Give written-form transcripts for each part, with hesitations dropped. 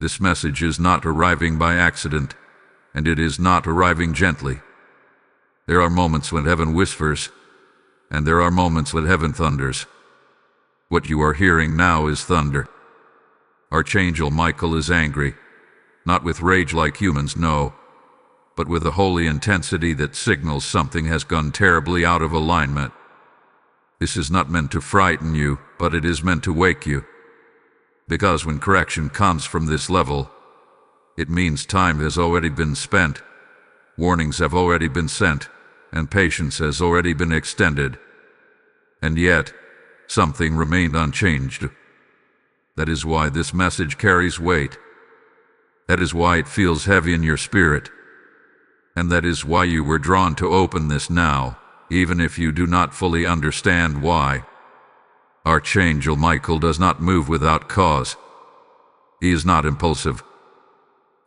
This message is not arriving by accident, and it is not arriving gently. There are moments when heaven whispers, and there are moments when heaven thunders. What you are hearing now is thunder. Archangel Michael is angry, not with rage like humans know, but with a holy intensity that signals something has gone terribly out of alignment. This is not meant to frighten you, but it is meant to wake you. Because when correction comes from this level, it means time has already been spent, warnings have already been sent, and patience has already been extended. And yet, something remained unchanged. That is why this message carries weight. That is why it feels heavy in your spirit. And that is why you were drawn to open this now, even if you do not fully understand why. Archangel Michael does not move without cause. He is not impulsive.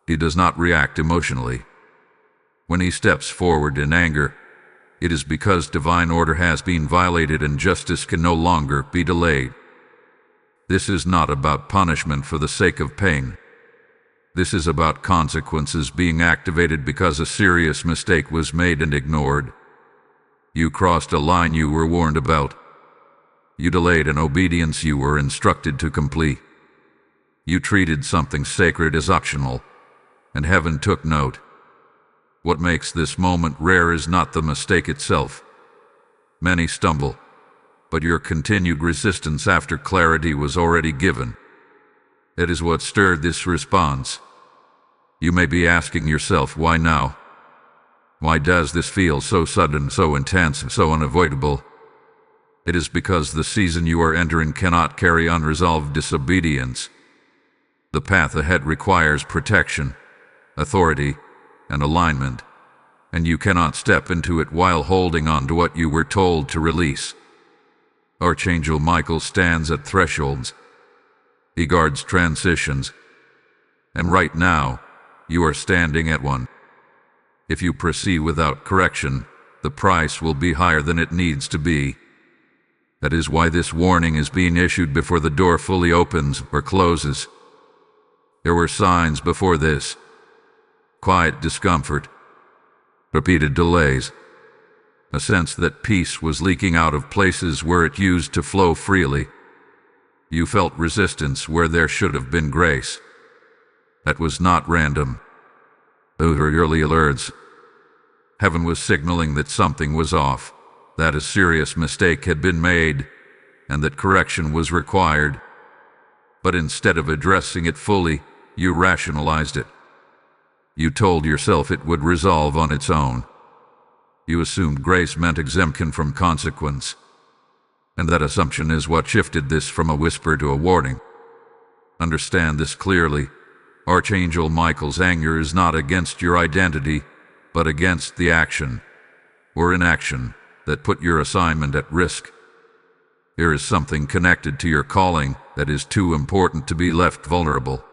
He does not react emotionally. When he steps forward in anger, it is because divine order has been violated and justice can no longer be delayed. This is not about punishment for the sake of pain. This is about consequences being activated because a serious mistake was made and ignored. You crossed a line you were warned about. You delayed an obedience you were instructed to complete. You treated something sacred as optional, and heaven took note. What makes this moment rare is not the mistake itself. Many stumble, but your continued resistance after clarity was already given. It is what stirred this response. You may be asking yourself, why now? Why does this feel so sudden, so intense, so unavoidable? It is because the season you are entering cannot carry unresolved disobedience. The path ahead requires protection, authority, and alignment, and you cannot step into it while holding on to what you were told to release. Archangel Michael stands at thresholds. He guards transitions. And right now, you are standing at one. If you proceed without correction, the price will be higher than it needs to be. That is why this warning is being issued before the door fully opens or closes. There were signs before this. Quiet discomfort, repeated delays, a sense that peace was leaking out of places where it used to flow freely. You felt resistance where there should have been grace. That was not random. Those were early alerts. Heaven was signaling that something was off, that a serious mistake had been made, and that correction was required. But instead of addressing it fully, you rationalized it. You told yourself it would resolve on its own. You assumed grace meant exemption from consequence. And that assumption is what shifted this from a whisper to a warning. Understand this clearly. Archangel Michael's anger is not against your identity, but against the action, or inaction, that put your assignment at risk. There is something connected to your calling that is too important to be left vulnerable.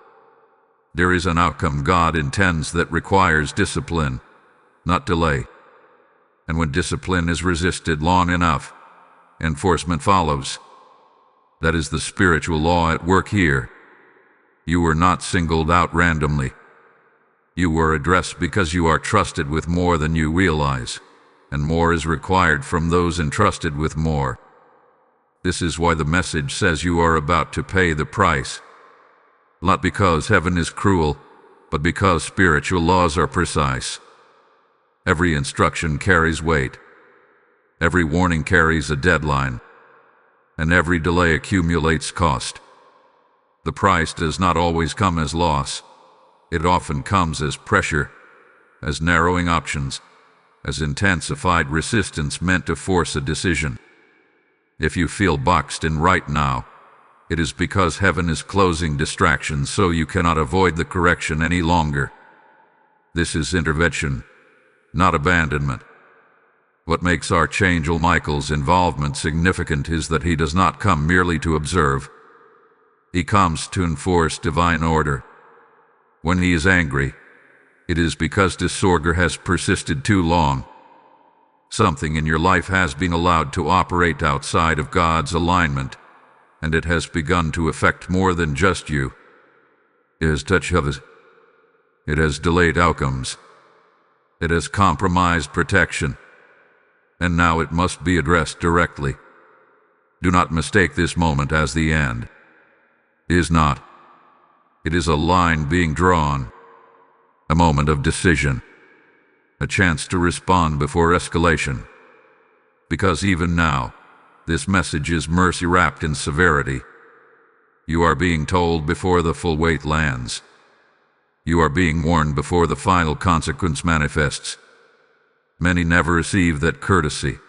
There is an outcome God intends that requires discipline, not delay. And when discipline is resisted long enough, enforcement follows. That is the spiritual law at work here. You were not singled out randomly. You were addressed because you are trusted with more than you realize, and more is required from those entrusted with more. This is why the message says you are about to pay the price. Not because heaven is cruel, but because spiritual laws are precise. Every instruction carries weight. Every warning carries a deadline. And every delay accumulates cost. The price does not always come as loss. It often comes as pressure, as narrowing options, as intensified resistance meant to force a decision. If you feel boxed in right now, it is because heaven is closing distractions so you cannot avoid the correction any longer. This is intervention, not abandonment. What makes Archangel Michael's involvement significant is that he does not come merely to observe. He comes to enforce divine order. When he is angry, it is because disorder has persisted too long. Something in your life has been allowed to operate outside of God's alignment, and it has begun to affect more than just you. It has touched others. It has delayed outcomes. It has compromised protection. And now it must be addressed directly. Do not mistake this moment as the end. It is not. It is a line being drawn. A moment of decision. A chance to respond before escalation. Because even now, this message is mercy wrapped in severity. You are being told before the full weight lands. You are being warned before the final consequence manifests. Many never receive that courtesy.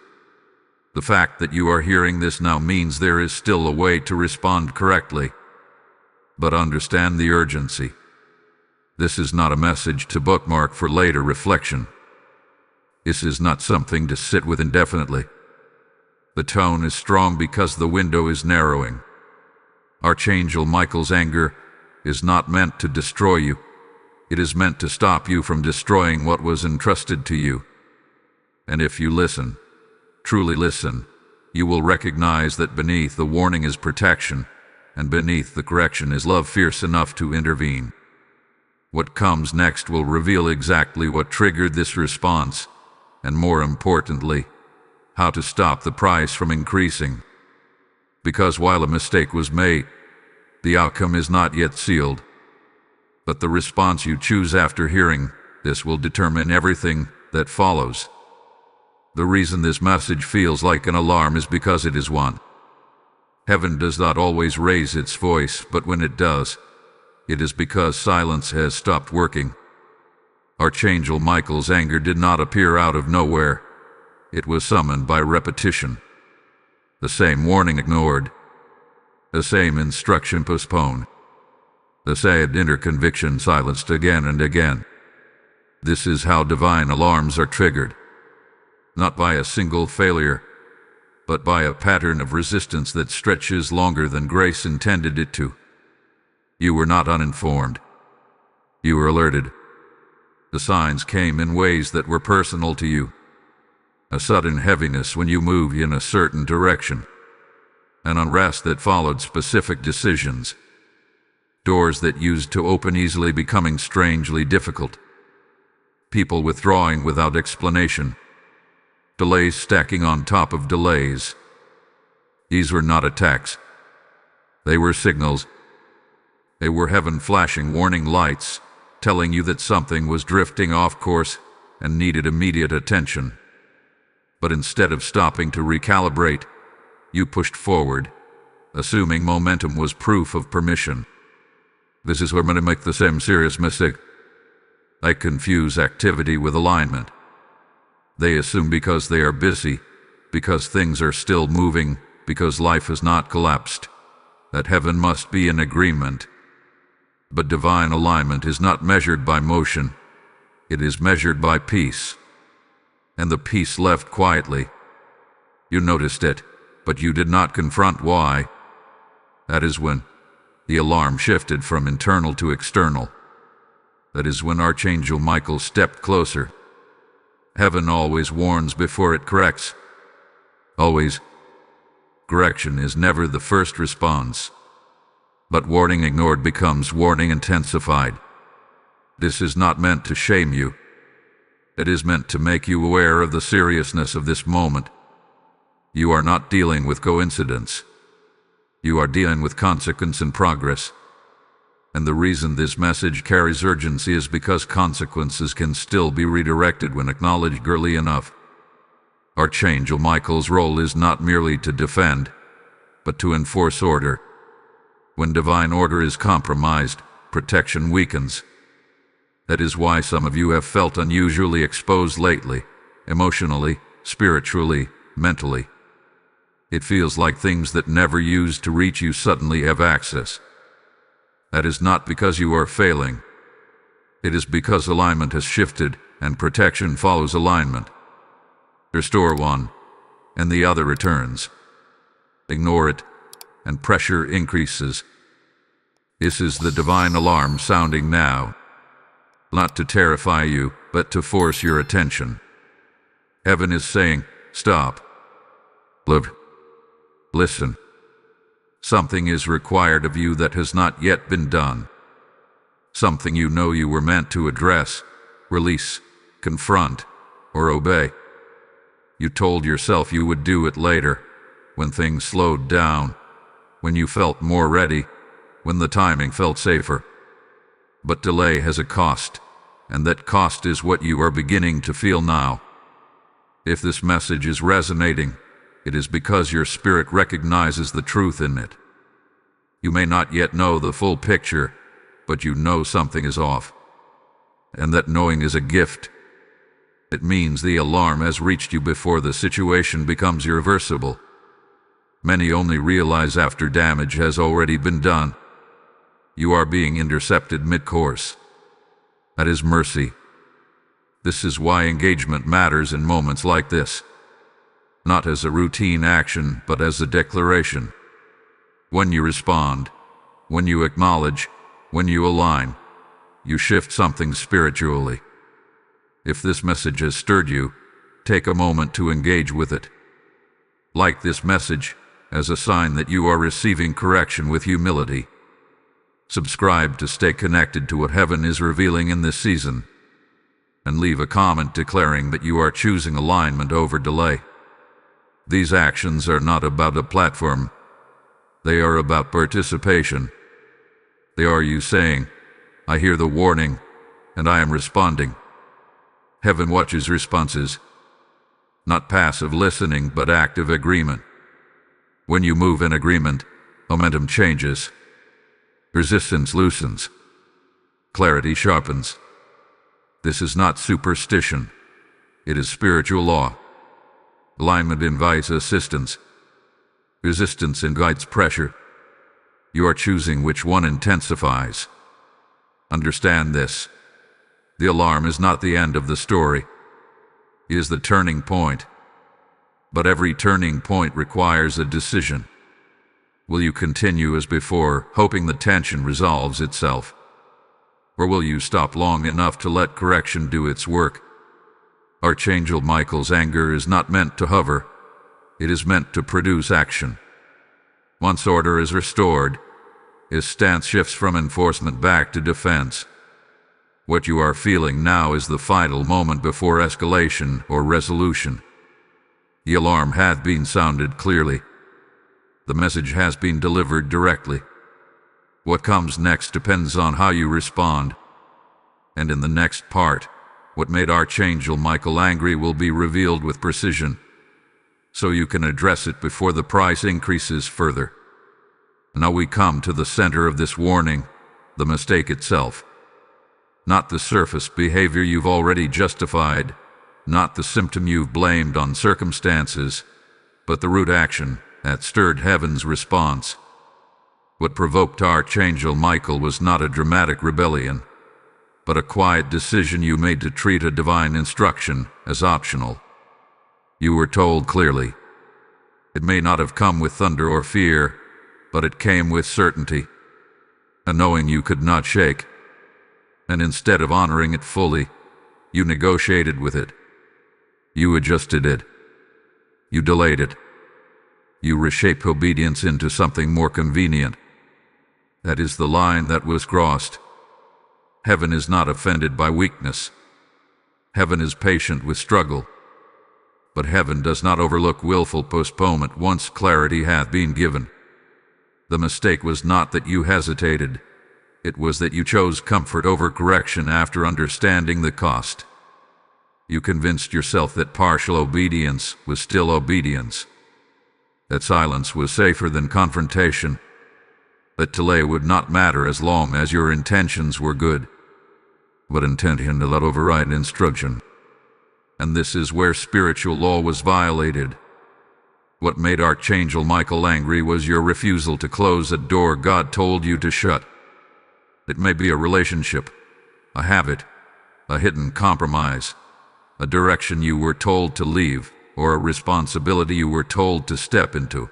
The fact that you are hearing this now means there is still a way to respond correctly. But understand the urgency. This is not a message to bookmark for later reflection. This is not something to sit with indefinitely. The tone is strong because the window is narrowing. Archangel Michael's anger is not meant to destroy you. It is meant to stop you from destroying what was entrusted to you. And if you listen, truly listen, you will recognize that beneath the warning is protection, and beneath the correction is love fierce enough to intervene. What comes next will reveal exactly what triggered this response, and more importantly, how to stop the price from increasing. Because while a mistake was made, the outcome is not yet sealed. But the response you choose after hearing this will determine everything that follows. The reason this message feels like an alarm is because it is one. Heaven does not always raise its voice, but when it does, it is because silence has stopped working. Archangel Michael's anger did not appear out of nowhere. It was summoned by repetition. The same warning ignored. The same instruction postponed. The same inner conviction silenced again and again. This is how divine alarms are triggered. Not by a single failure, but by a pattern of resistance that stretches longer than grace intended it to. You were not uninformed. You were alerted. The signs came in ways that were personal to you. A sudden heaviness when you moved in a certain direction. An unrest that followed specific decisions. Doors that used to open easily becoming strangely difficult. People withdrawing without explanation. Delays stacking on top of delays. These were not attacks. They were signals. They were heaven flashing warning lights, telling you that something was drifting off course and needed immediate attention. But instead of stopping to recalibrate, you pushed forward, assuming momentum was proof of permission. This is where many make the same serious mistake. They confuse activity with alignment. They assume because they are busy, because things are still moving, because life has not collapsed, that heaven must be in agreement. But divine alignment is not measured by motion. It is measured by peace. And the peace left quietly. You noticed it, but you did not confront why. That is when the alarm shifted from internal to external. That is when Archangel Michael stepped closer. Heaven always warns before it corrects. Always. Correction is never the first response. But warning ignored becomes warning intensified. This is not meant to shame you. It is meant to make you aware of the seriousness of this moment. You are not dealing with coincidence. You are dealing with consequence and progress. And the reason this message carries urgency is because consequences can still be redirected when acknowledged early enough. Archangel Michael's role is not merely to defend, but to enforce order. When divine order is compromised, protection weakens. That is why some of you have felt unusually exposed lately, emotionally, spiritually, mentally. It feels like things that never used to reach you suddenly have access. That is not because you are failing. It is because alignment has shifted and protection follows alignment. Restore one, and the other returns. Ignore it, and pressure increases. This is the divine alarm sounding now. Not to terrify you, but to force your attention. Heaven is saying, stop. Look. Listen. Something is required of you that has not yet been done. something you know you were meant to address, release, confront, or obey. You told yourself you would do it later, when things slowed down, when you felt more ready, when the timing felt safer. But delay has a cost, and that cost is what you are beginning to feel now. If this message is resonating, it is because your spirit recognizes the truth in it. You may not yet know the full picture, but you know something is off. And that knowing is a gift. It means the alarm has reached you before the situation becomes irreversible. Many only realize after damage has already been done. You are being intercepted mid-course. That is mercy. This is why engagement matters in moments like this. Not as a routine action, but as a declaration. When you respond, when you acknowledge, when you align, you shift something spiritually. If this message has stirred you, take a moment to engage with it. Like this message as a sign that you are receiving correction with humility. Subscribe to stay connected to what heaven is revealing in this season. And leave a comment declaring that you are choosing alignment over delay. These actions are not about a platform. They are about participation. They are you saying, I hear the warning, and I am responding. Heaven watches responses. Not passive listening, but active agreement. When you move in agreement, momentum changes. Resistance loosens. Clarity sharpens. This is not superstition. It is spiritual law. Alignment invites assistance. Resistance invites pressure. You are choosing which one intensifies. Understand this. The alarm is not the end of the story. It is the turning point. But every turning point requires a decision. Will you continue as before, hoping the tension resolves itself? Or will you stop long enough to let correction do its work? Archangel Michael's anger is not meant to hover. It is meant to produce action. Once order is restored, his stance shifts from enforcement back to defense. What you are feeling now is the final moment before escalation or resolution. The alarm hath been sounded clearly. The message has been delivered directly. What comes next depends on how you respond. And in the next part, what made Archangel Michael angry will be revealed with precision, so you can address it before the price increases further. Now we come to the center of this warning, the mistake itself. Not the surface behavior you've already justified, not the symptom you've blamed on circumstances, but the root action that stirred heaven's response. What provoked Archangel Michael was not a dramatic rebellion, but a quiet decision you made to treat a divine instruction as optional. You were told clearly. It may not have come with thunder or fear, but it came with certainty, a knowing you could not shake. And instead of honoring it fully, you negotiated with it. You adjusted it. You delayed it. You reshaped obedience into something more convenient. That is the line that was crossed. Heaven is not offended by weakness. Heaven is patient with struggle. But heaven does not overlook willful postponement once clarity hath been given. The mistake was not that you hesitated. It was that you chose comfort over correction after understanding the cost. You convinced yourself that partial obedience was still obedience. That silence was safer than confrontation. That delay would not matter as long as your intentions were good. But intention did not override instruction. And this is where spiritual law was violated. What made Archangel Michael angry was your refusal to close a door God told you to shut. It may be a relationship, a habit, a hidden compromise, a direction you were told to leave, or a responsibility you were told to step into.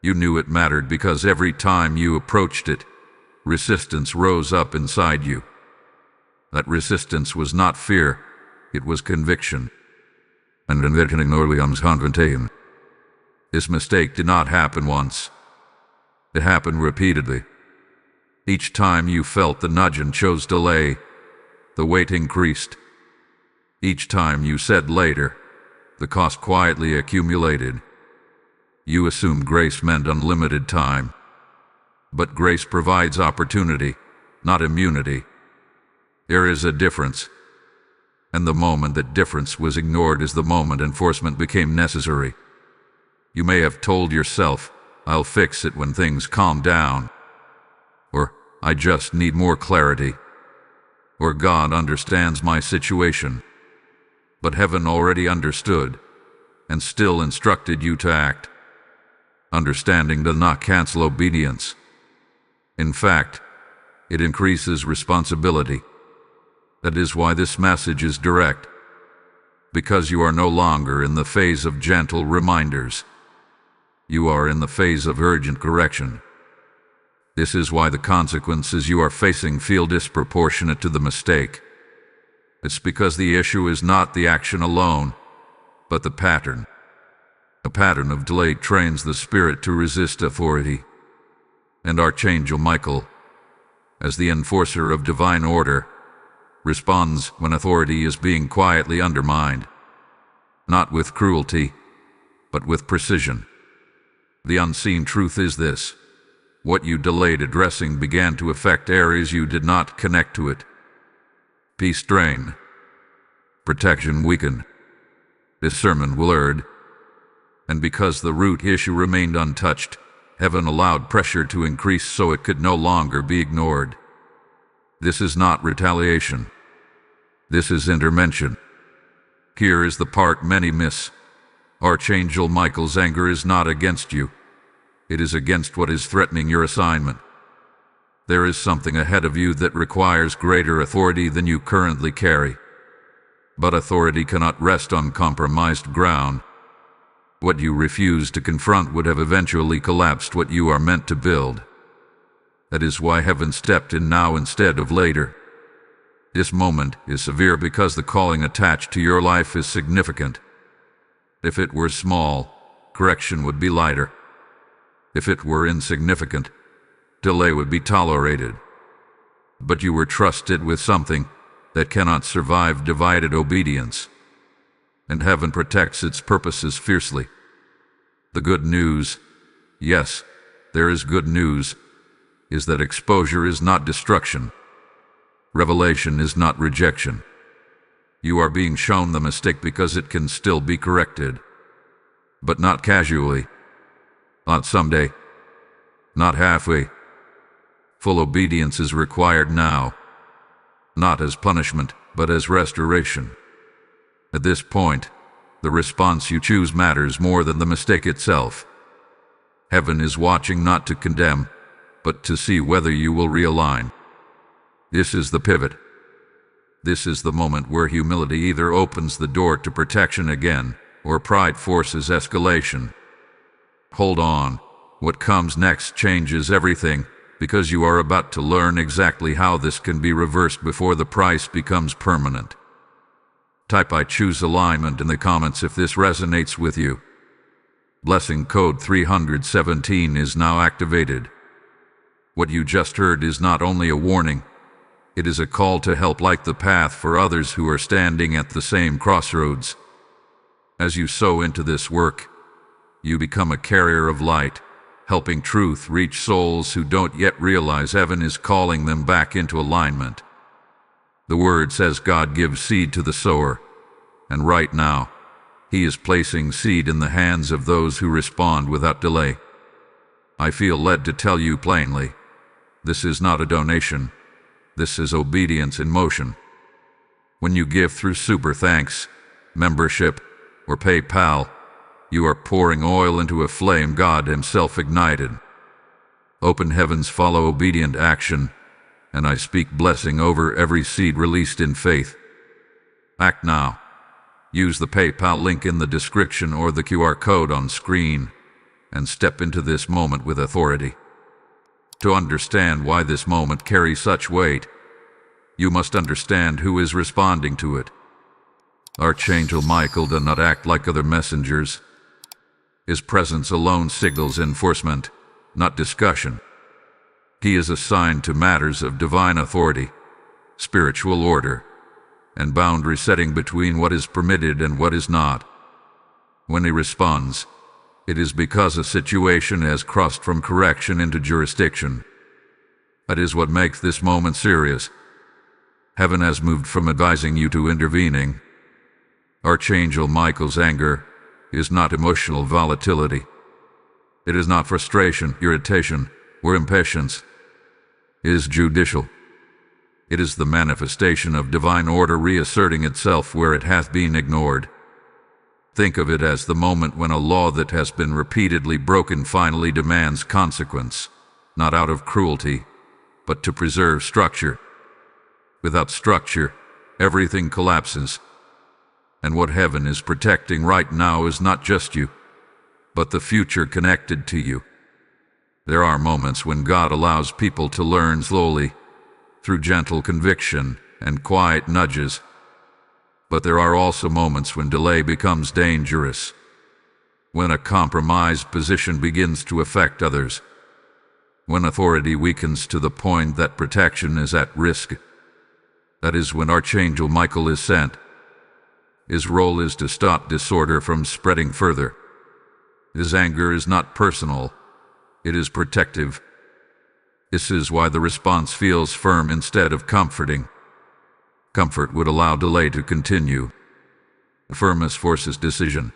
You knew it mattered because every time you approached it, resistance rose up inside you. That resistance was not fear, it was conviction. And conviction ignored comes confrontation. This mistake did not happen once. It happened repeatedly. Each time you felt the nudge and chose delay, the weight increased. Each time you said later, the cost quietly accumulated. You assumed grace meant unlimited time. But grace provides opportunity, not immunity. There is a difference. And the moment that difference was ignored is the moment enforcement became necessary. You may have told yourself, "I'll fix it when things calm down," or "I just need more clarity," or "God understands my situation." But heaven already understood, and still instructed you to act. Understanding does not cancel obedience. In fact, it increases responsibility. That is why this message is direct, because you are no longer in the phase of gentle reminders. You are in the phase of urgent correction. This is why the consequences you are facing feel disproportionate to the mistake. It's because the issue is not the action alone, but the pattern. A pattern of delay trains the spirit to resist authority. And Archangel Michael, as the enforcer of divine order, responds when authority is being quietly undermined, not with cruelty, but with precision. The unseen truth is this: what you delayed addressing began to affect areas you did not connect to it. Peace strained, protection weakened, discernment blurred, and because the root issue remained untouched, heaven allowed pressure to increase so it could no longer be ignored. This is not retaliation. This is intervention. Here is the part many miss. Archangel Michael's anger is not against you. It is against what is threatening your assignment. There is something ahead of you that requires greater authority than you currently carry. But authority cannot rest on compromised ground. What you refuse to confront would have eventually collapsed what you are meant to build. That is why heaven stepped in now instead of later. This moment is severe because the calling attached to your life is significant. If it were small, correction would be lighter. If it were insignificant, delay would be tolerated. But you were trusted with something that cannot survive divided obedience. And heaven protects its purposes fiercely. The good news, yes, there is good news, is that exposure is not destruction. Revelation is not rejection. You are being shown the mistake because it can still be corrected. But not casually. Not someday. Not halfway. Full obedience is required now. Not as punishment, but as restoration. At this point, the response you choose matters more than the mistake itself. Heaven is watching not to condemn, but to see whether you will realign. This is the pivot. This is the moment where humility either opens the door to protection again, or pride forces escalation. Hold on. What comes next changes everything, because you are about to learn exactly how this can be reversed before the price becomes permanent. Type "I choose alignment" in the comments if this resonates with you. Blessing code 317 is now activated. What you just heard is not only a warning, it is a call to help light the path for others who are standing at the same crossroads. As you sow into this work, you become a carrier of light, helping truth reach souls who don't yet realize heaven is calling them back into alignment. The word says God gives seed to the sower, and right now, He is placing seed in the hands of those who respond without delay. I feel led to tell you plainly, this is not a donation. This is obedience in motion. When you give through Super Thanks, membership, or PayPal, you are pouring oil into a flame God Himself ignited. Open heavens follow obedient action, and I speak blessing over every seed released in faith. Act now. Use the PayPal link in the description or the QR code on screen, and step into this moment with authority. To understand why this moment carries such weight, you must understand who is responding to it. Archangel Michael does not act like other messengers. His presence alone signals enforcement, not discussion. He is assigned to matters of divine authority, spiritual order, and boundary setting between what is permitted and what is not. When he responds, it is because a situation has crossed from correction into jurisdiction. That is what makes this moment serious. Heaven has moved from advising you to intervening. Archangel Michael's anger is not emotional volatility. It is not frustration, irritation, or impatience. It is judicial. It is the manifestation of divine order reasserting itself where it hath been ignored. Think of it as the moment when a law that has been repeatedly broken finally demands consequence, not out of cruelty, but to preserve structure. Without structure, everything collapses. And what heaven is protecting right now is not just you, but the future connected to you. There are moments when God allows people to learn slowly, through gentle conviction and quiet nudges. But there are also moments when delay becomes dangerous, when a compromised position begins to affect others, when authority weakens to the point that protection is at risk. That is when Archangel Michael is sent. His role is to stop disorder from spreading further. His anger is not personal, it is protective. This is why the response feels firm instead of comforting. Comfort would allow delay to continue. Firmness forces decision.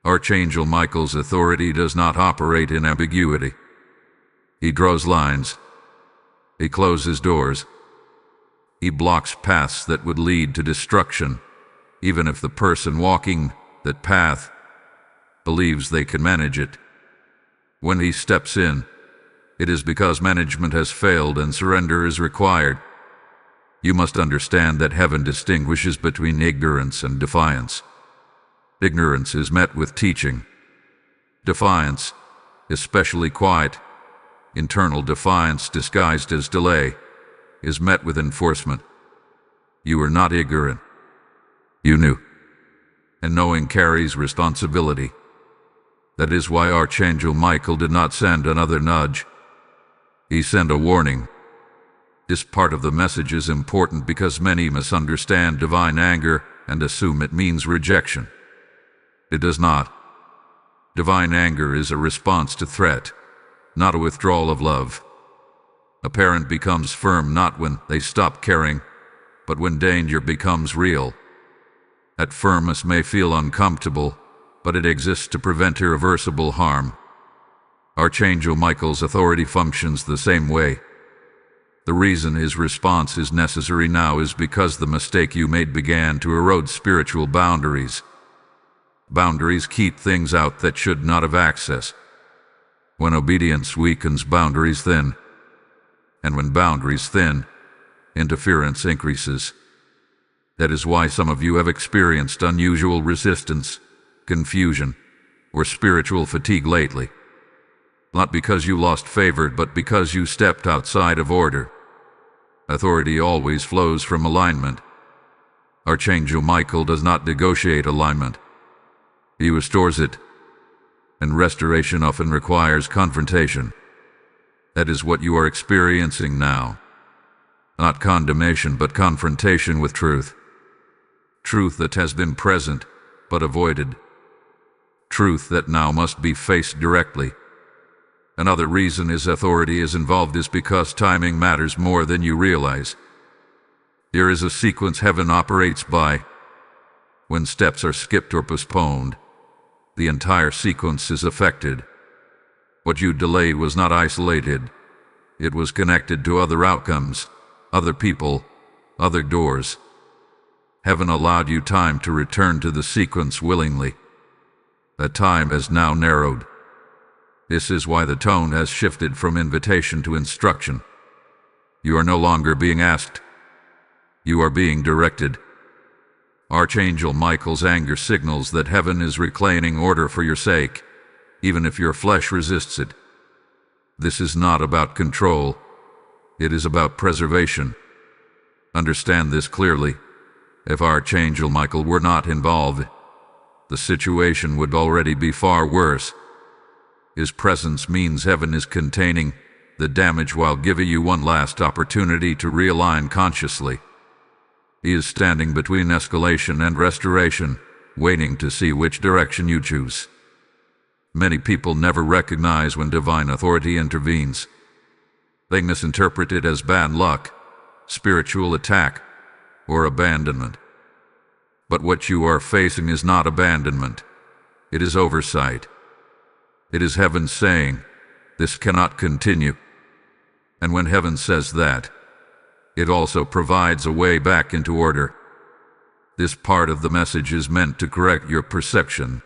Archangel Michael's authority does not operate in ambiguity. He draws lines. He closes doors. He blocks paths that would lead to destruction, even if the person walking that path believes they can manage it. When he steps in, it is because management has failed and surrender is required. You must understand that heaven distinguishes between ignorance and defiance. Ignorance is met with teaching. Defiance, especially quiet, internal defiance disguised as delay, is met with enforcement. You are not ignorant. You knew. And knowing carries responsibility. That is why Archangel Michael did not send another nudge. He sent a warning. This part of the message is important because many misunderstand divine anger and assume it means rejection. It does not. Divine anger is a response to threat, not a withdrawal of love. A parent becomes firm not when they stop caring, but when danger becomes real. That firmness may feel uncomfortable, but it exists to prevent irreversible harm. Archangel Michael's authority functions the same way. The reason his response is necessary now is because the mistake you made began to erode spiritual boundaries. Boundaries keep things out that should not have access. When obedience weakens, boundaries thin. And when boundaries thin, interference increases. That is why some of you have experienced unusual resistance, confusion, or spiritual fatigue lately. Not because you lost favor, but because you stepped outside of order. Authority always flows from alignment. Archangel Michael does not negotiate alignment. He restores it, and restoration often requires confrontation. That is what you are experiencing now. Not condemnation, but confrontation with truth. Truth that has been present, but avoided. Truth that now must be faced directly. Another reason his authority is involved is because timing matters more than you realize. There is a sequence heaven operates by. When steps are skipped or postponed, the entire sequence is affected. What you delayed was not isolated. It was connected to other outcomes, other people, other doors. Heaven allowed you time to return to the sequence willingly. That time has now narrowed. This is why the tone has shifted from invitation to instruction. You are no longer being asked. You are being directed. Archangel Michael's anger signals that heaven is reclaiming order for your sake, even if your flesh resists it. This is not about control. It is about preservation. Understand this clearly. If Archangel Michael were not involved, the situation would already be far worse. His presence means heaven is containing, the damage while giving you one last opportunity to realign consciously. He is standing between escalation and restoration, waiting to see which direction you choose. Many people never recognize when divine authority intervenes. They misinterpret it as bad luck, spiritual attack, or abandonment. But what you are facing is not abandonment. It is oversight. It is heaven saying, "This cannot continue." And when heaven says that, it also provides a way back into order. This part of the message is meant to correct your perception.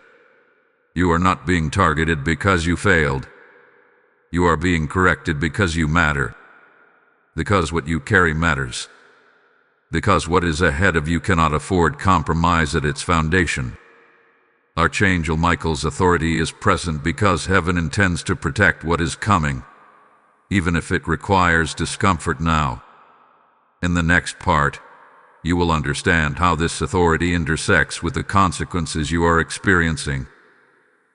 You are not being targeted because you failed. You are being corrected because you matter. Because what you carry matters. Because what is ahead of you cannot afford compromise at its foundation. Archangel Michael's authority is present because heaven intends to protect what is coming, even if it requires discomfort now. In the next part, you will understand how this authority intersects with the consequences you are experiencing,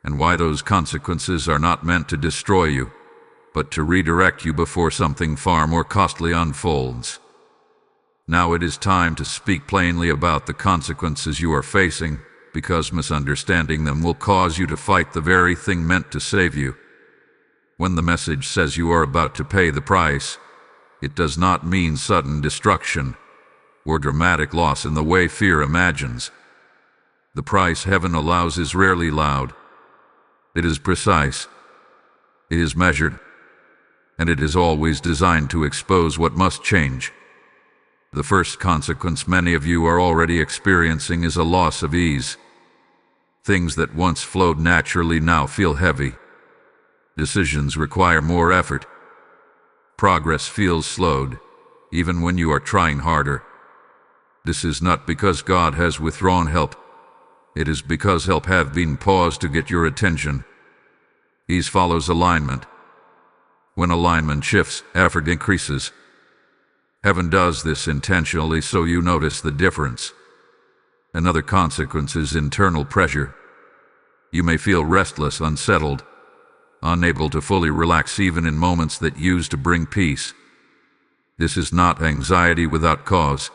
and why those consequences are not meant to destroy you, but to redirect you before something far more costly unfolds. Now it is time to speak plainly about the consequences you are facing, because misunderstanding them will cause you to fight the very thing meant to save you. When the message says you are about to pay the price, it does not mean sudden destruction or dramatic loss in the way fear imagines. The price heaven allows is rarely loud. It is precise. It is measured. And it is always designed to expose what must change. The first consequence many of you are already experiencing is a loss of ease. Things that once flowed naturally now feel heavy. Decisions require more effort. Progress feels slowed, even when you are trying harder. This is not because God has withdrawn help. It is because help have been paused to get your attention. Ease follows alignment. When alignment shifts, effort increases. Heaven does this intentionally so you notice the difference. Another consequence is internal pressure. You may feel restless, unsettled, unable to fully relax even in moments that used to bring peace. This is not anxiety without cause.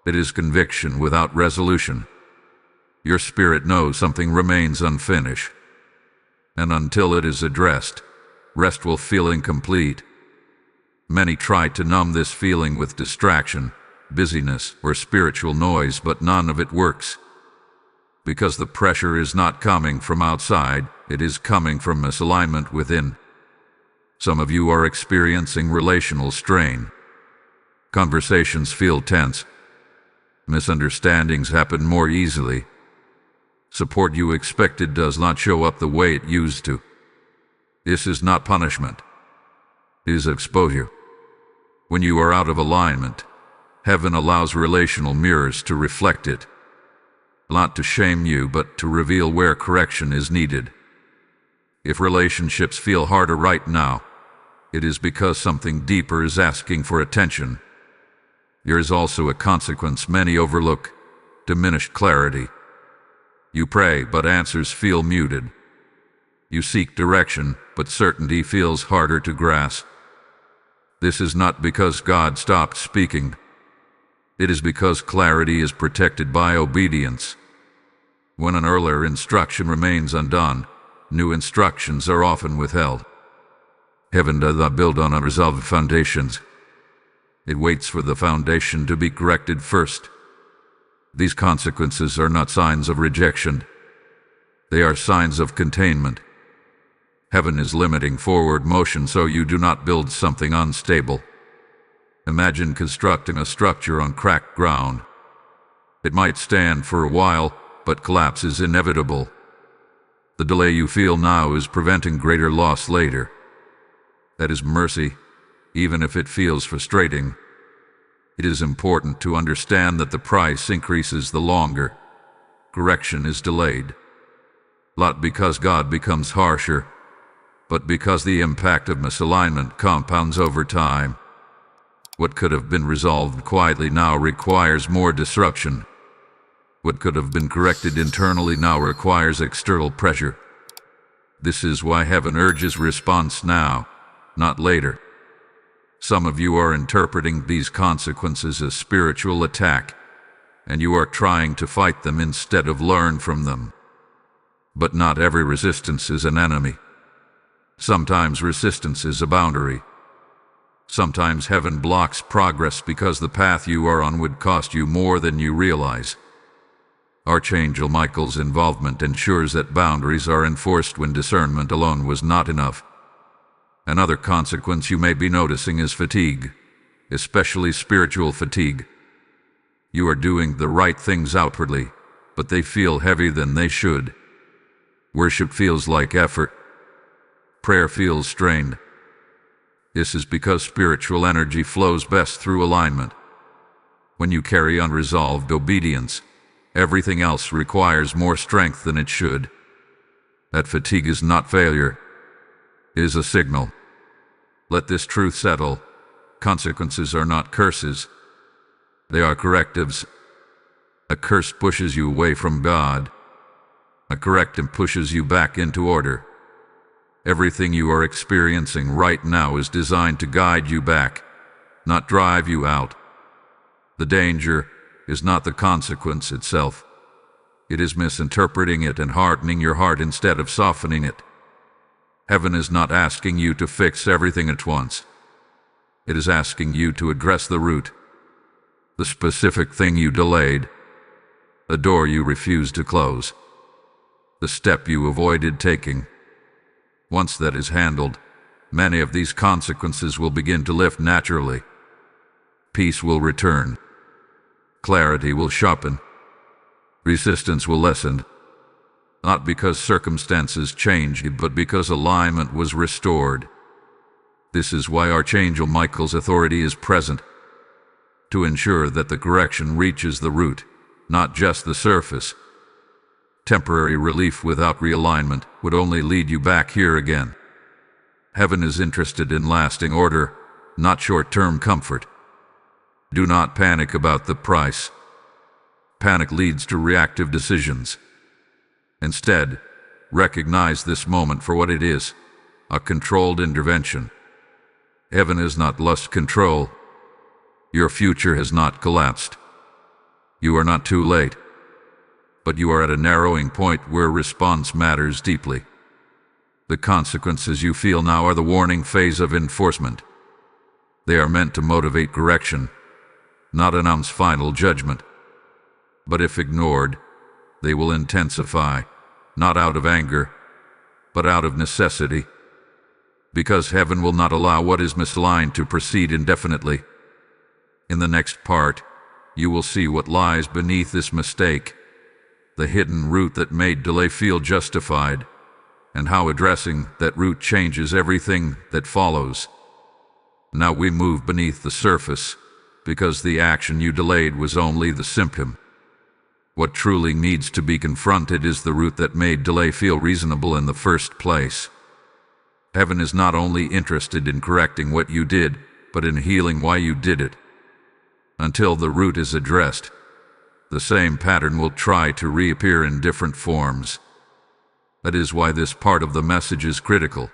It is conviction without resolution. Your spirit knows something remains unfinished. And until it is addressed, rest will feel incomplete. Many try to numb this feeling with distraction, busyness, or spiritual noise, but none of it works. Because the pressure is not coming from outside, it is coming from misalignment within. Some of you are experiencing relational strain. Conversations feel tense. Misunderstandings happen more easily. Support you expected does not show up the way it used to. This is not punishment. It is exposure. When you are out of alignment, heaven allows relational mirrors to reflect it. Not to shame you, but to reveal where correction is needed. If relationships feel harder right now, it is because something deeper is asking for attention. There is also a consequence many overlook: diminished clarity. You pray, but answers feel muted. You seek direction, but certainty feels harder to grasp. This is not because God stopped speaking. It is because clarity is protected by obedience. When an earlier instruction remains undone, new instructions are often withheld. Heaven does not build on unresolved foundations. It waits for the foundation to be corrected first. These consequences are not signs of rejection. They are signs of containment. Heaven is limiting forward motion so you do not build something unstable. Imagine constructing a structure on cracked ground. It might stand for a while, but collapse is inevitable. The delay you feel now is preventing greater loss later. That is mercy, even if it feels frustrating. It is important to understand that the price increases the longer correction is delayed. Not because God becomes harsher, but because the impact of misalignment compounds over time. What could have been resolved quietly now requires more disruption. What could have been corrected internally now requires external pressure. This is why heaven urges response now, not later. Some of you are interpreting these consequences as spiritual attack, and you are trying to fight them instead of learn from them. But not every resistance is an enemy. Sometimes resistance is a boundary. Sometimes heaven blocks progress because the path you are on would cost you more than you realize. Archangel Michael's involvement ensures that boundaries are enforced when discernment alone was not enough. Another consequence you may be noticing is fatigue, especially spiritual fatigue. You are doing the right things outwardly, but they feel heavier than they should. Worship feels like effort. Prayer feels strained. This is because spiritual energy flows best through alignment. When you carry unresolved obedience, everything else requires more strength than it should. That fatigue is not failure. It is a signal. Let this truth settle. Consequences are not curses. They are correctives. A curse pushes you away from God. A corrective pushes you back into order. Everything you are experiencing right now is designed to guide you back, not drive you out. The danger is not the consequence itself. It is misinterpreting it and hardening your heart instead of softening it. Heaven is not asking you to fix everything at once. It is asking you to address the root, the specific thing you delayed, the door you refused to close, the step you avoided taking. Once that is handled, many of these consequences will begin to lift naturally. Peace will return. Clarity will sharpen. Resistance will lessen. Not because circumstances changed, but because alignment was restored. This is why Archangel Michael's authority is present, to ensure that the correction reaches the root, not just the surface. Temporary relief without realignment would only lead you back here again. Heaven is interested in lasting order, not short-term comfort. Do not panic about the price. Panic leads to reactive decisions. Instead, recognize this moment for what it is, a controlled intervention. Heaven is not lost control. Your future has not collapsed. You are not too late. But you are at a narrowing point where response matters deeply. The consequences you feel now are the warning phase of enforcement. They are meant to motivate correction, not announce final judgment. But if ignored, they will intensify, not out of anger, but out of necessity. Because heaven will not allow what is misaligned to proceed indefinitely. In the next part, you will see what lies beneath this mistake, the hidden root that made delay feel justified, and how addressing that root changes everything that follows. Now we move beneath the surface, because the action you delayed was only the symptom. What truly needs to be confronted is the root that made delay feel reasonable in the first place. Heaven is not only interested in correcting what you did, but in healing why you did it. Until the root is addressed, the same pattern will try to reappear in different forms. That is why this part of the message is critical.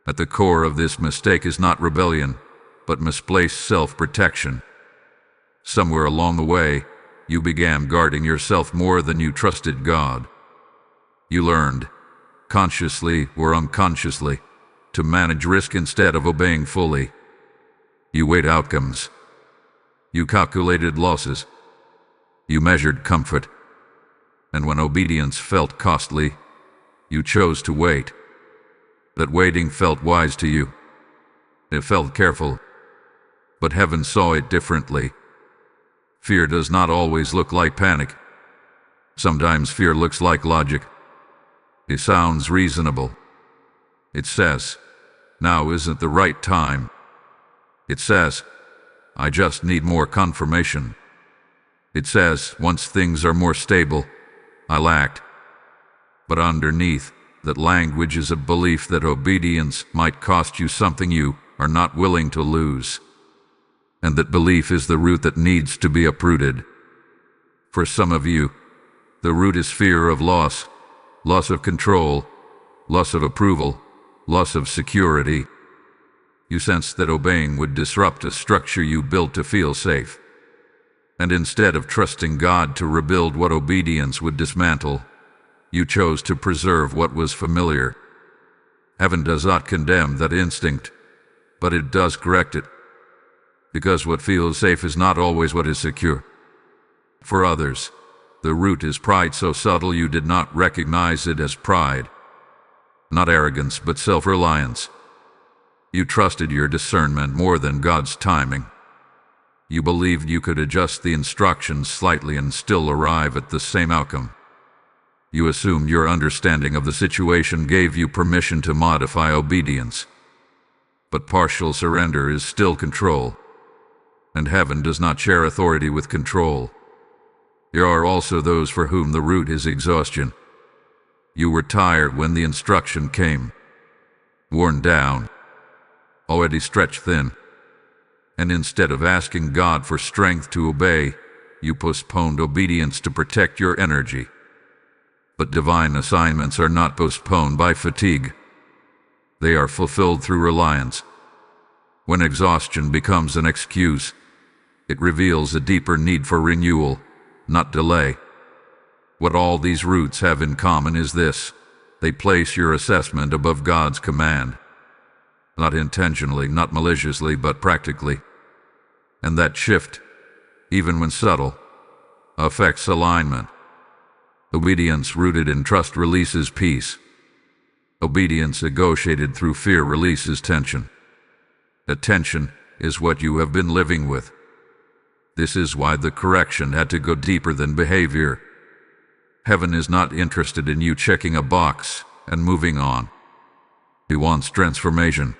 At the core of this mistake is not rebellion, but misplaced self-protection. Somewhere along the way, you began guarding yourself more than you trusted God. You learned, consciously or unconsciously, to manage risk instead of obeying fully. You weighed outcomes. You calculated losses. You measured comfort. And when obedience felt costly, you chose to wait. That waiting felt wise to you. It felt careful. But heaven saw it differently. Fear does not always look like panic. Sometimes fear looks like logic. It sounds reasonable. It says, now isn't the right time. It says, I just need more confirmation. It says, once things are more stable, I'll act. But underneath, that language is a belief that obedience might cost you something you are not willing to lose. And that belief is the root that needs to be uprooted. For some of you, the root is fear of loss, loss of control, loss of approval, loss of security. You sensed that obeying would disrupt a structure you built to feel safe. And instead of trusting God to rebuild what obedience would dismantle, you chose to preserve what was familiar. Heaven does not condemn that instinct, but it does correct it. Because what feels safe is not always what is secure. For others, the root is pride so subtle you did not recognize it as pride. Not arrogance, but self-reliance. You trusted your discernment more than God's timing. You believed you could adjust the instructions slightly and still arrive at the same outcome. You assumed your understanding of the situation gave you permission to modify obedience. But partial surrender is still control, and heaven does not share authority with control. There are also those for whom the root is exhaustion. You were tired when the instruction came, worn down, already stretched thin, and instead of asking God for strength to obey, you postponed obedience to protect your energy. But divine assignments are not postponed by fatigue. They are fulfilled through reliance. When exhaustion becomes an excuse, it reveals a deeper need for renewal, not delay. What all these roots have in common is this: they place your assessment above God's command. Not intentionally, not maliciously, but practically. And that shift, even when subtle, affects alignment. Obedience rooted in trust releases peace. Obedience negotiated through fear releases tension. Attention is what you have been living with. This is why the correction had to go deeper than behavior. Heaven is not interested in you checking a box and moving on. He wants transformation.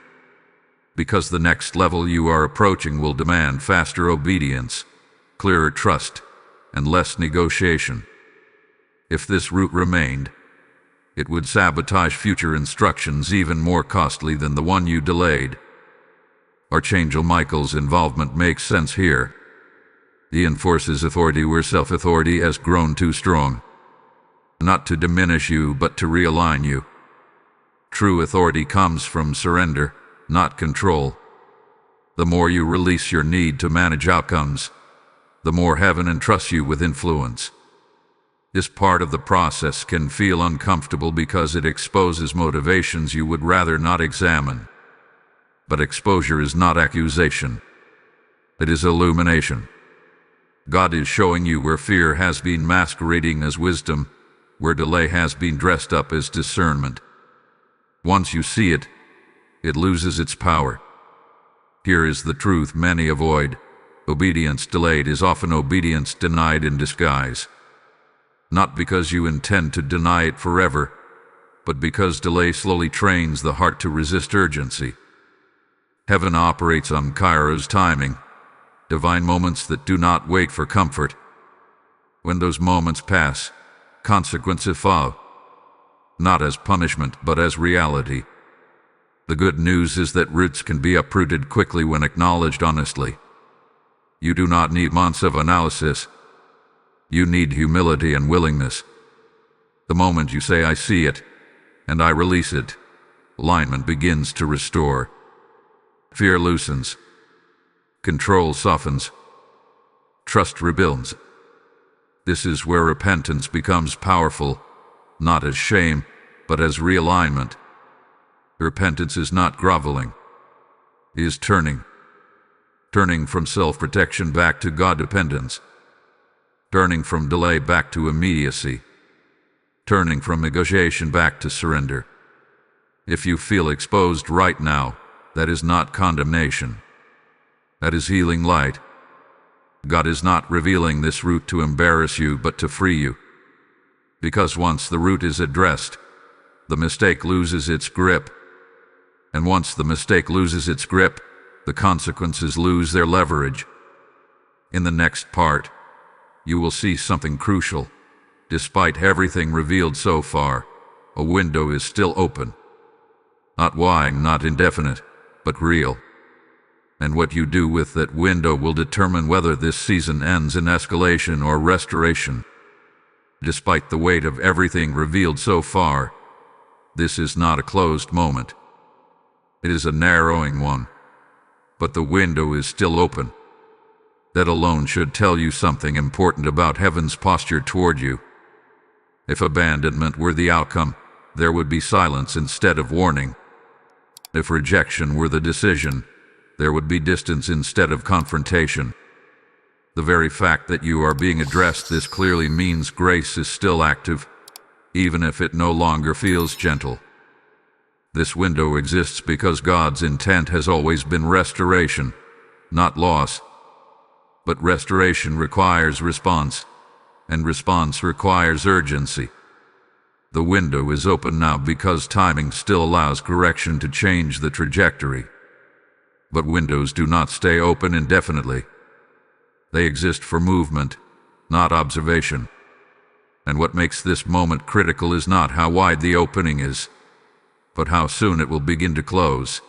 Because the next level you are approaching will demand faster obedience, clearer trust, and less negotiation. If this root remained, it would sabotage future instructions even more costly than the one you delayed. Archangel Michael's involvement makes sense here. He enforces authority where self-authority has grown too strong. Not to diminish you, but to realign you. True authority comes from surrender, not control. The more you release your need to manage outcomes, the more heaven entrusts you with influence. This part of the process can feel uncomfortable because it exposes motivations you would rather not examine. But exposure is not accusation. It is illumination. God is showing you where fear has been masquerading as wisdom, where delay has been dressed up as discernment. Once you see it, it loses its power. Here is the truth many avoid. Obedience delayed is often obedience denied in disguise. Not because you intend to deny it forever, but because delay slowly trains the heart to resist urgency. Heaven operates on Kairos timing, divine moments that do not wait for comfort. When those moments pass, consequences follow, not as punishment but as reality. The good news is that roots can be uprooted quickly when acknowledged honestly. You do not need months of analysis. You need humility and willingness. The moment you say, "I see it," and I release it, alignment begins to restore. Fear loosens. Control softens. Trust rebuilds. This is where repentance becomes powerful, not as shame, but as realignment. Repentance is not groveling. It is turning. Turning from self-protection back to God-dependence. Turning from delay back to immediacy. Turning from negotiation back to surrender. If you feel exposed right now, that is not condemnation. That is healing light. God is not revealing this root to embarrass you, but to free you. Because once the root is addressed, the mistake loses its grip. And once the mistake loses its grip, the consequences lose their leverage. In the next part, you will see something crucial. Despite everything revealed so far, a window is still open. Not wide, not indefinite, but real. And what you do with that window will determine whether this season ends in escalation or restoration. Despite the weight of everything revealed so far, this is not a closed moment. It is a narrowing one, but the window is still open. That alone should tell you something important about heaven's posture toward you. If abandonment were the outcome, there would be silence instead of warning. If rejection were the decision, there would be distance instead of confrontation. The very fact that you are being addressed this clearly means grace is still active, even if it no longer feels gentle. This window exists because God's intent has always been restoration, not loss. But restoration requires response, and response requires urgency. The window is open now because timing still allows correction to change the trajectory. But windows do not stay open indefinitely. They exist for movement, not observation. And what makes this moment critical is not how wide the opening is, but how soon it will begin to close.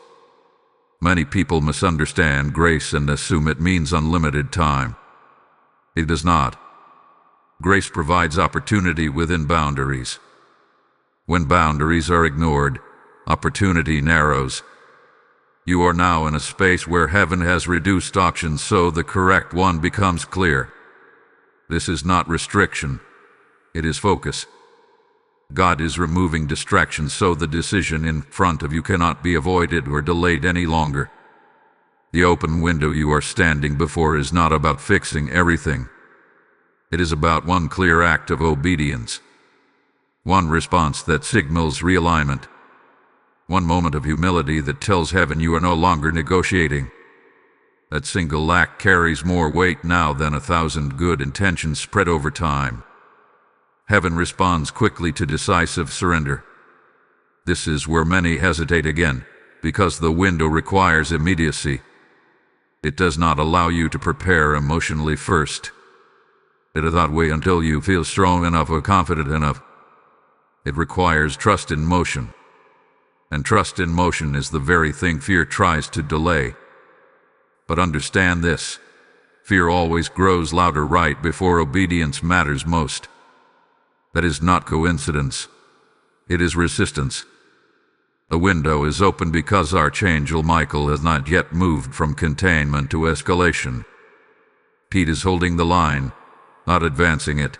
Many people misunderstand grace and assume it means unlimited time. It does not. Grace provides opportunity within boundaries. When boundaries are ignored, opportunity narrows. You are now in a space where heaven has reduced options so the correct one becomes clear. This is not restriction. It is focus. God is removing distractions so the decision in front of you cannot be avoided or delayed any longer. The open window you are standing before is not about fixing everything. It is about one clear act of obedience. One response that signals realignment. One moment of humility that tells heaven you are no longer negotiating. That single act carries more weight now than 1,000 good intentions spread over time. Heaven responds quickly to decisive surrender. This is where many hesitate again, because the window requires immediacy. It does not allow you to prepare emotionally first. It does not wait until you feel strong enough or confident enough. It requires trust in motion. And trust in motion is the very thing fear tries to delay. But understand this: fear always grows louder right before obedience matters most. That is not coincidence. It is resistance. The window is open because Archangel Michael has not yet moved from containment to escalation. Pete is holding the line, not advancing it.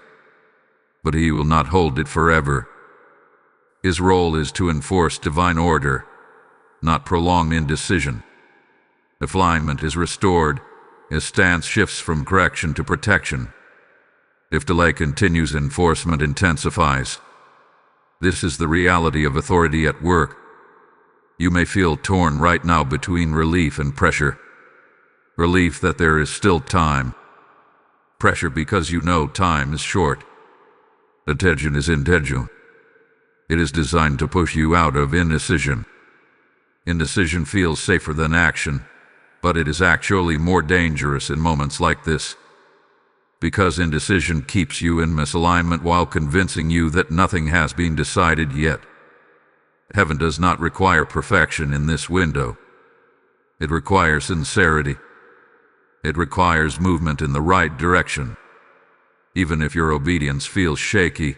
But he will not hold it forever. His role is to enforce divine order, not prolong indecision. If alignment is restored, his stance shifts from correction to protection. If delay continues, enforcement intensifies. This is the reality of authority at work. You may feel torn right now between relief and pressure. Relief that there is still time. Pressure because you know time is short. Attention is intentional. It is designed to push you out of indecision. Indecision feels safer than action, but it is actually more dangerous in moments like this. Because indecision keeps you in misalignment while convincing you that nothing has been decided yet. Heaven does not require perfection in this window. It requires sincerity. It requires movement in the right direction. Even if your obedience feels shaky,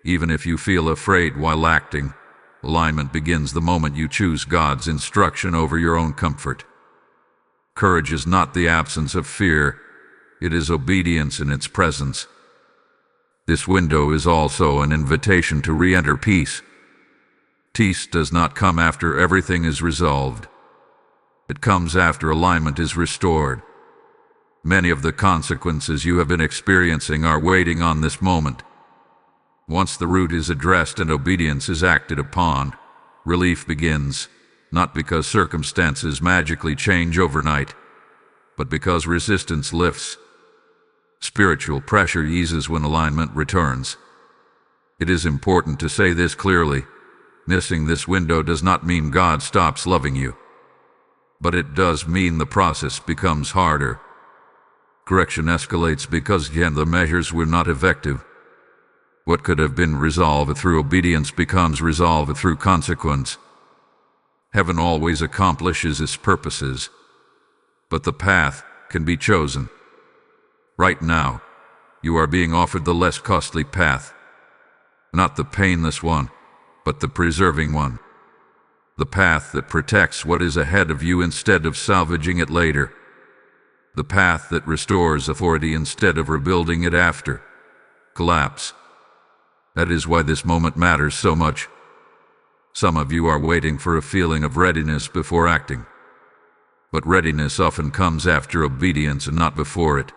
even if you feel afraid while acting, alignment begins the moment you choose God's instruction over your own comfort. Courage is not the absence of fear. It is obedience in its presence. This window is also an invitation to re-enter peace. Peace does not come after everything is resolved. It comes after alignment is restored. Many of the consequences you have been experiencing are waiting on this moment. Once the root is addressed and obedience is acted upon, relief begins, not because circumstances magically change overnight, but because resistance lifts. Spiritual pressure eases when alignment returns. It is important to say this clearly. Missing this window does not mean God stops loving you. But it does mean the process becomes harder. Correction escalates because again the measures were not effective. What could have been resolved through obedience becomes resolved through consequence. Heaven always accomplishes its purposes, but the path can be chosen. Right now, you are being offered the less costly path. Not the painless one, but the preserving one. the path that protects what is ahead of you instead of salvaging it later, the path that restores authority instead of rebuilding it after collapse. That is why this moment matters so much. Some of you are waiting for a feeling of readiness before acting. But readiness often comes after obedience and not before it.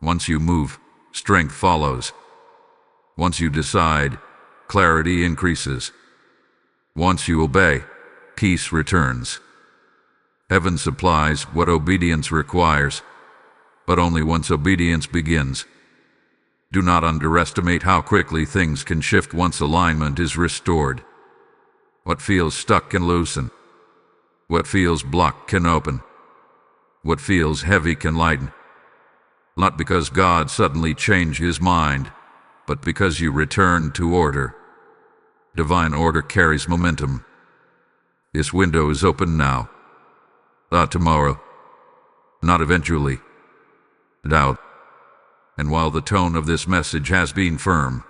Once you move, strength follows. Once you decide, clarity increases. Once you obey, peace returns. Heaven supplies what obedience requires, but only once obedience begins. Do not underestimate how quickly things can shift once alignment is restored. What feels stuck can loosen. What feels blocked can open. What feels heavy can lighten. Not because God suddenly changed his mind, but because you returned to order. Divine order carries momentum. This window is open now. Not tomorrow. Not eventually. Doubt. And while the tone of this message has been firm,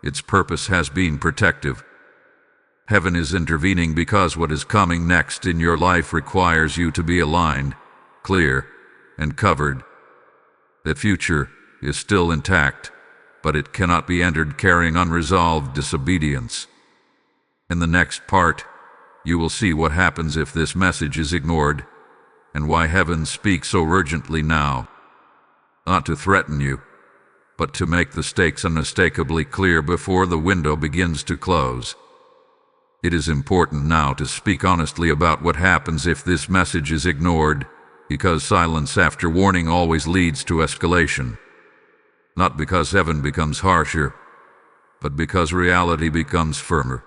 its purpose has been protective. Heaven is intervening because what is coming next in your life requires you to be aligned, clear, and covered. The future is still intact, but it cannot be entered carrying unresolved disobedience. In the next part, you will see what happens if this message is ignored, and why heaven speaks so urgently now. Not to threaten you, but to make the stakes unmistakably clear before the window begins to close. It is important now to speak honestly about what happens if this message is ignored, because silence after warning always leads to escalation. Not because heaven becomes harsher, but because reality becomes firmer.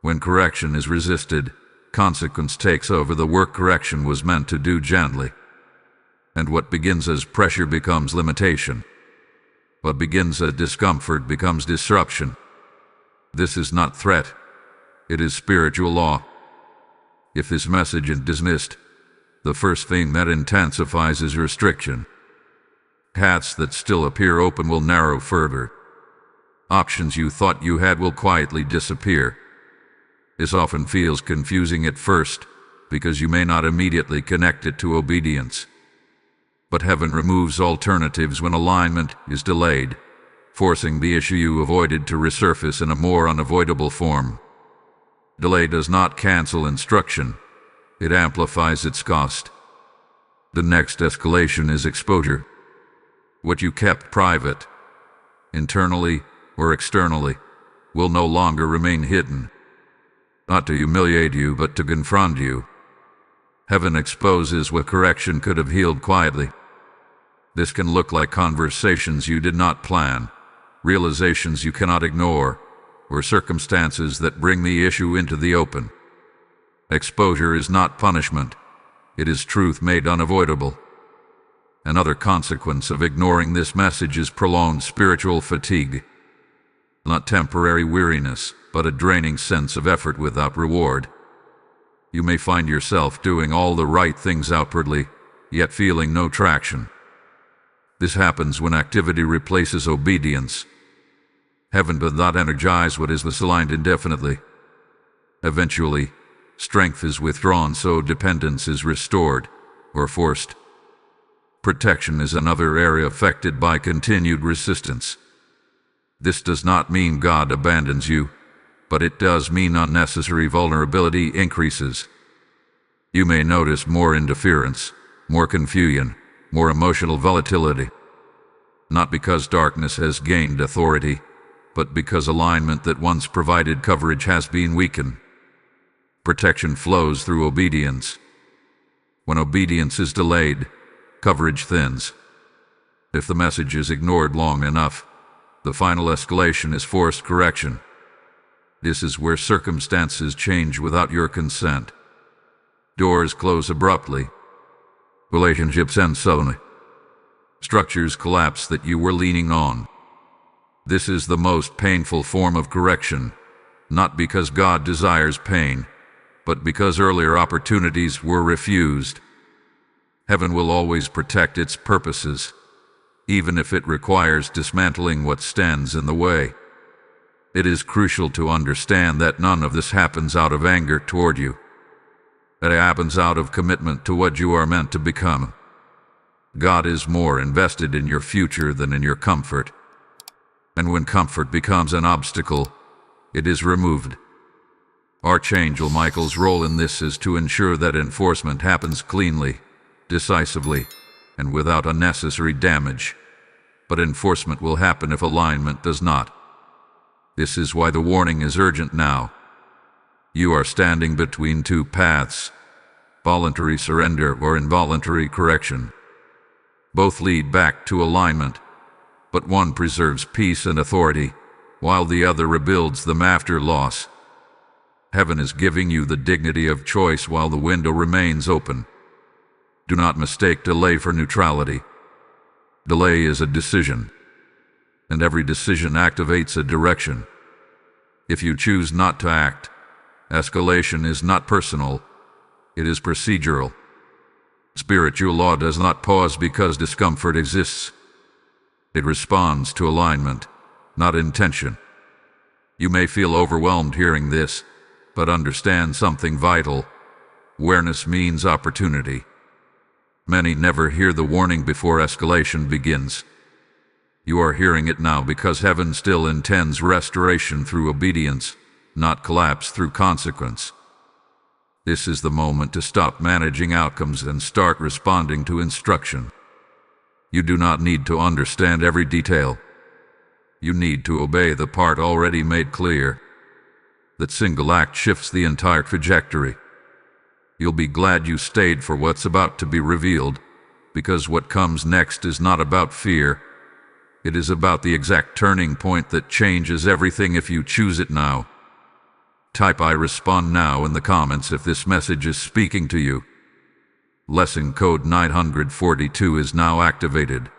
When correction is resisted, consequence takes over the work correction was meant to do gently. And what begins as pressure becomes limitation. What begins as discomfort becomes disruption. This is not threat. It is spiritual law. If this message is dismissed, the first thing that intensifies is restriction. Paths that still appear open will narrow further. Options you thought you had will quietly disappear. This often feels confusing at first, because you may not immediately connect it to obedience. But heaven removes alternatives when alignment is delayed, forcing the issue you avoided to resurface in a more unavoidable form. Delay does not cancel instruction. It amplifies its cost. The next escalation is exposure. What you kept private, internally or externally, will no longer remain hidden. Not to humiliate you, but to confront you. Heaven exposes what correction could have healed quietly. This can look like conversations you did not plan, realizations you cannot ignore, or circumstances that bring the issue into the open. Exposure is not punishment. It is truth made unavoidable. Another consequence of ignoring this message is prolonged spiritual fatigue. Not temporary weariness, but a draining sense of effort without reward. You may find yourself doing all the right things outwardly, yet feeling no traction. This happens when activity replaces obedience. Heaven does not energize what is misaligned indefinitely. Eventually, strength is withdrawn so dependence is restored, or forced. Protection is another area affected by continued resistance. This does not mean God abandons you, but it does mean unnecessary vulnerability increases. You may notice more interference, more confusion, more emotional volatility. Not because darkness has gained authority, but because alignment that once provided coverage has been weakened. Protection flows through obedience. When obedience is delayed, coverage thins. If the message is ignored long enough, the final escalation is forced correction. This is where circumstances change without your consent. Doors close abruptly. Relationships end suddenly. Structures collapse that you were leaning on. This is the most painful form of correction, not because God desires pain, but because earlier opportunities were refused. Heaven will always protect its purposes, even if it requires dismantling what stands in the way. It is crucial to understand that none of this happens out of anger toward you. It happens out of commitment to what you are meant to become. God is more invested in your future than in your comfort. And when comfort becomes an obstacle, it is removed. Archangel Michael's role in this is to ensure that enforcement happens cleanly, decisively, and without unnecessary damage. But enforcement will happen if alignment does not. This is why the warning is urgent now. You are standing between two paths, voluntary surrender or involuntary correction. Both lead back to alignment, but one preserves peace and authority, while the other rebuilds them after loss. Heaven is giving you the dignity of choice while the window remains open. Do not mistake delay for neutrality. Delay is a decision, and every decision activates a direction. If you choose not to act, escalation is not personal, it is procedural. Spiritual law does not pause because discomfort exists. It responds to alignment, not intention. You may feel overwhelmed hearing this, but understand something vital. Awareness means opportunity. Many never hear the warning before escalation begins. You are hearing it now because heaven still intends restoration through obedience, not collapse through consequence. This is the moment to stop managing outcomes and start responding to instruction. You do not need to understand every detail. You need to obey the part already made clear. That single act shifts the entire trajectory. You'll be glad you stayed for what's about to be revealed, because what comes next is not about fear. It is about the exact turning point that changes everything if you choose it now. Type "I respond now" in the comments if this message is speaking to you. Lesson code 942 is now activated.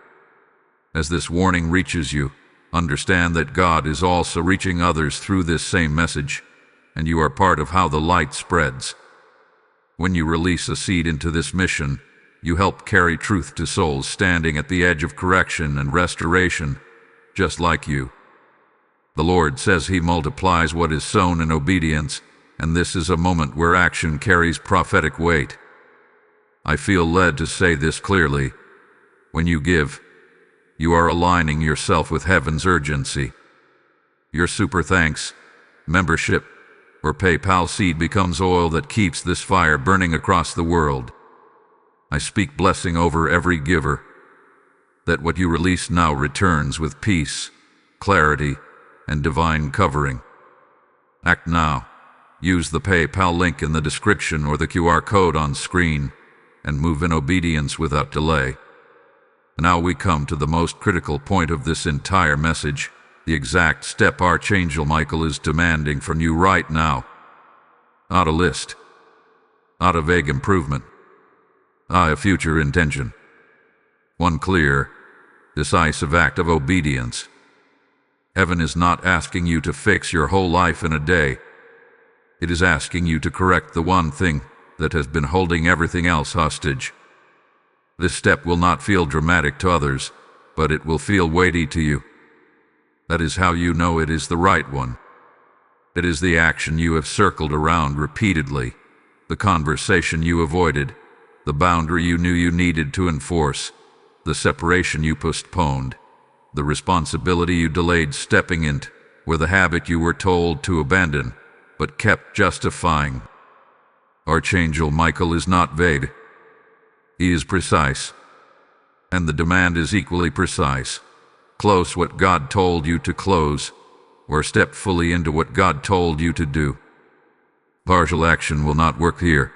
As this warning reaches you, understand that God is also reaching others through this same message, and you are part of how the light spreads. When you release a seed into this mission, you help carry truth to souls standing at the edge of correction and restoration, just like you. The Lord says He multiplies what is sown in obedience, and this is a moment where action carries prophetic weight. I feel led to say this clearly. When you give, you are aligning yourself with heaven's urgency. Your super thanks, membership, or PayPal seed becomes oil that keeps this fire burning across the world. I speak blessing over every giver, that what you release now returns with peace, clarity, and divine covering. Act now. Use the PayPal link in the description or the QR code on screen, and move in obedience without delay. Now we come to the most critical point of this entire message, the exact step Archangel Michael is demanding from you right now. Not a list, not a vague improvement, not a future intention. One clear, decisive act of obedience. Heaven is not asking you to fix your whole life in a day. It is asking you to correct the one thing that has been holding everything else hostage. This step will not feel dramatic to others, but it will feel weighty to you. That is how you know it is the right one. It is the action you have circled around repeatedly, the conversation you avoided, the boundary you knew you needed to enforce, the separation you postponed, the responsibility you delayed stepping into, or the habit you were told to abandon, but kept justifying. Archangel Michael is not vague. He is precise. And the demand is equally precise. Close what God told you to close, or step fully into what God told you to do. Partial action will not work here.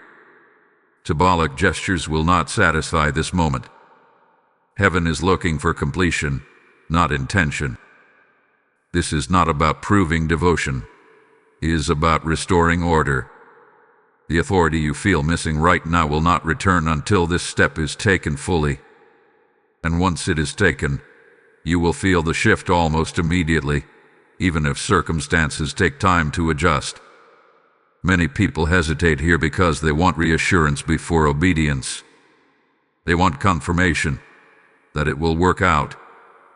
Symbolic gestures will not satisfy this moment. Heaven is looking for completion, not intention. This is not about proving devotion. It is about restoring order. The authority you feel missing right now will not return until this step is taken fully. And once it is taken, you will feel the shift almost immediately, even if circumstances take time to adjust. Many people hesitate here because they want reassurance before obedience. They want confirmation that it will work out,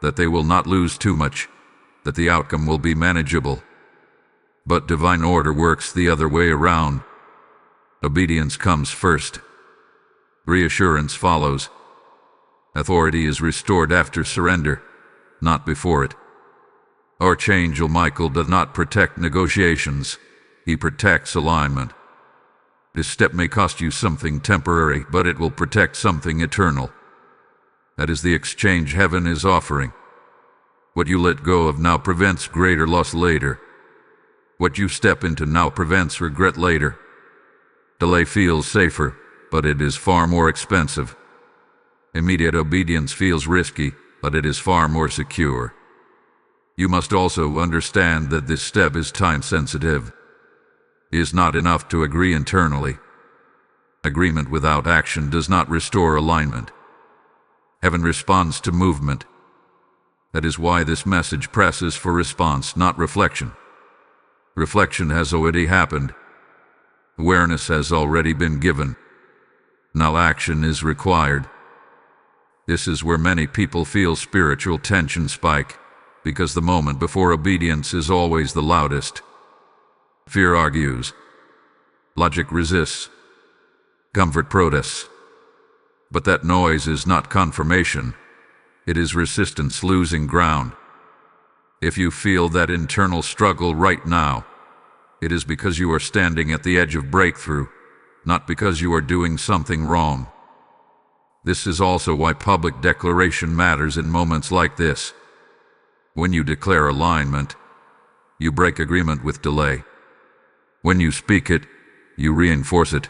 that they will not lose too much, that the outcome will be manageable. But divine order works the other way around. Obedience comes first. Reassurance follows. Authority is restored after surrender, not before it. Archangel Michael does not protect negotiations. He protects alignment. This step may cost you something temporary, but it will protect something eternal. That is the exchange heaven is offering. What you let go of now prevents greater loss later. What you step into now prevents regret later. Delay feels safer, but it is far more expensive. Immediate obedience feels risky, but it is far more secure. You must also understand that this step is time-sensitive. It is not enough to agree internally. Agreement without action does not restore alignment. Heaven responds to movement. That is why this message presses for response, not reflection. Reflection has already happened. Awareness has already been given. Now action is required. This is where many people feel spiritual tension spike, because the moment before obedience is always the loudest. Fear argues. Logic resists. Comfort protests. But that noise is not confirmation. It is resistance losing ground. If you feel that internal struggle right now, it is because you are standing at the edge of breakthrough, not because you are doing something wrong. This is also why public declaration matters in moments like this. When you declare alignment, you break agreement with delay. When you speak it, you reinforce it.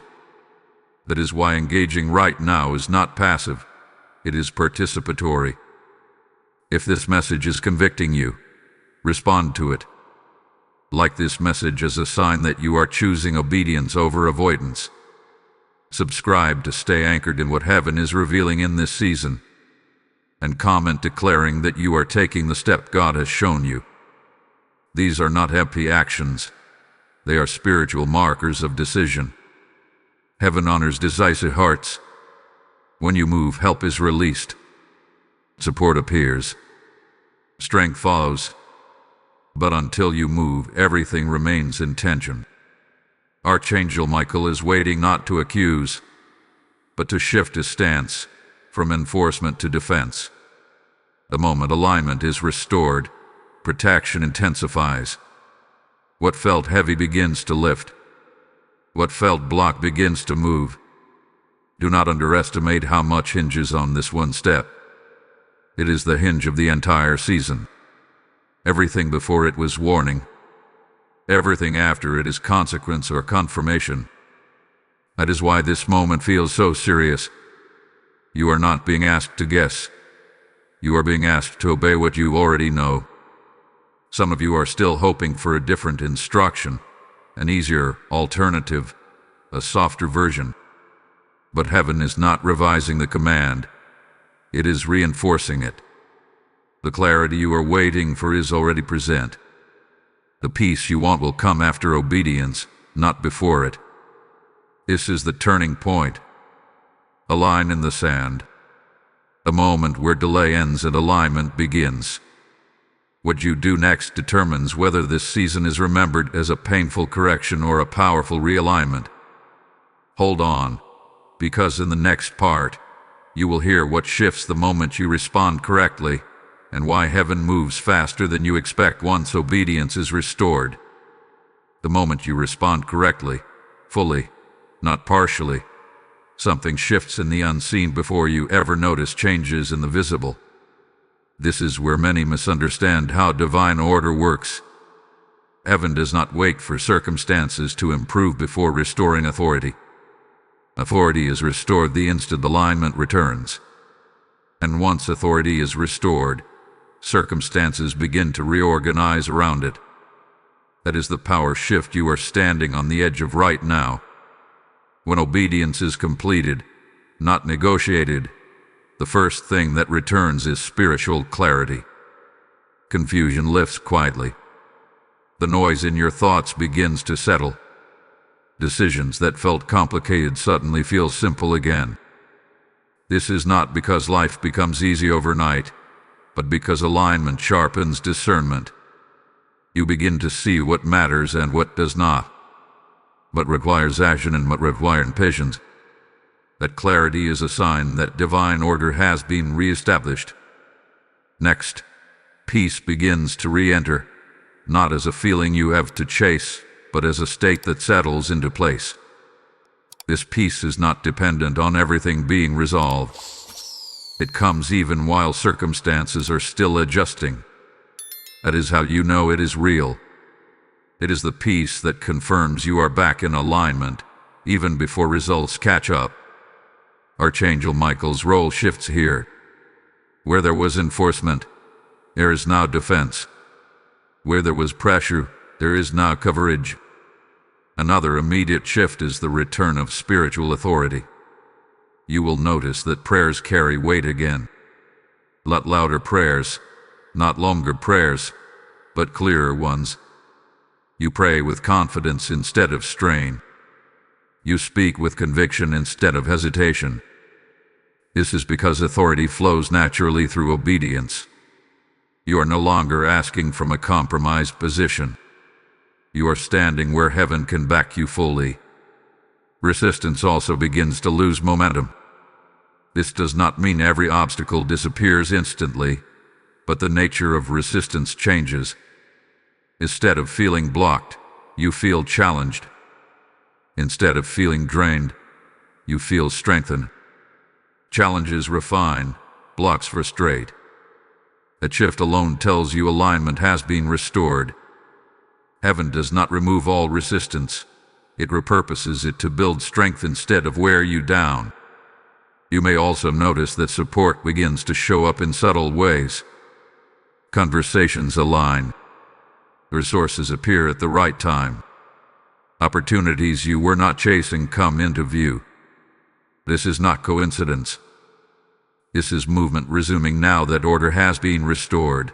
That is why engaging right now is not passive, it is participatory. If this message is convicting you, respond to it. Like this message as a sign that you are choosing obedience over avoidance. Subscribe to stay anchored in what heaven is revealing in this season. And comment declaring that you are taking the step God has shown you. These are not empty actions. They are spiritual markers of decision. Heaven honors decisive hearts. When you move, help is released. Support appears. Strength follows. But until you move, everything remains in tension. Archangel Michael is waiting not to accuse, but to shift his stance from enforcement to defense. The moment alignment is restored, protection intensifies. What felt heavy begins to lift. What felt blocked begins to move. Do not underestimate how much hinges on this one step. It is the hinge of the entire season. Everything before it was warning. Everything after it is consequence or confirmation. That is why this moment feels so serious. You are not being asked to guess. You are being asked to obey what you already know. Some of you are still hoping for a different instruction, an easier alternative, a softer version. But heaven is not revising the command. It is reinforcing it. The clarity you are waiting for is already present. The peace you want will come after obedience, not before it. This is the turning point. A line in the sand. A moment where delay ends and alignment begins. What you do next determines whether this season is remembered as a painful correction or a powerful realignment. Hold on, because in the next part, you will hear what shifts the moment you respond correctly, and why heaven moves faster than you expect once obedience is restored. The moment you respond correctly, fully, not partially, something shifts in the unseen before you ever notice changes in the visible. This is where many misunderstand how divine order works. Heaven does not wait for circumstances to improve before restoring authority. Authority is restored the instant alignment returns. And once authority is restored, circumstances begin to reorganize around it. That is the power shift you are standing on the edge of right now. When obedience is completed, not negotiated, the first thing that returns is spiritual clarity. Confusion lifts quietly. The noise in your thoughts begins to settle. Decisions that felt complicated suddenly feel simple again. This is not because life becomes easy overnight, but because alignment sharpens discernment. You begin to see what matters and what does not, what requires action and what requires patience. That clarity is a sign that divine order has been re-established. Next, peace begins to re-enter, not as a feeling you have to chase, but as a state that settles into place. This peace is not dependent on everything being resolved. It comes even while circumstances are still adjusting. That is how you know it is real. It is the peace that confirms you are back in alignment, even before results catch up. Archangel Michael's role shifts here. Where there was enforcement, there is now defense. Where there was pressure, there is now coverage. Another immediate shift is the return of spiritual authority. You will notice that prayers carry weight again. Not louder prayers, not longer prayers, but clearer ones. You pray with confidence instead of strain. You speak with conviction instead of hesitation. This is because authority flows naturally through obedience. You are no longer asking from a compromised position. You are standing where heaven can back you fully. Resistance also begins to lose momentum. This does not mean every obstacle disappears instantly, but the nature of resistance changes. Instead of feeling blocked, you feel challenged. Instead of feeling drained, you feel strengthened. Challenges refine, blocks frustrate. That shift alone tells you alignment has been restored. Heaven does not remove all resistance. It repurposes it to build strength instead of wear you down. You may also notice that support begins to show up in subtle ways. Conversations align. Resources appear at the right time. Opportunities you were not chasing come into view. This is not coincidence. This is movement resuming now that order has been restored.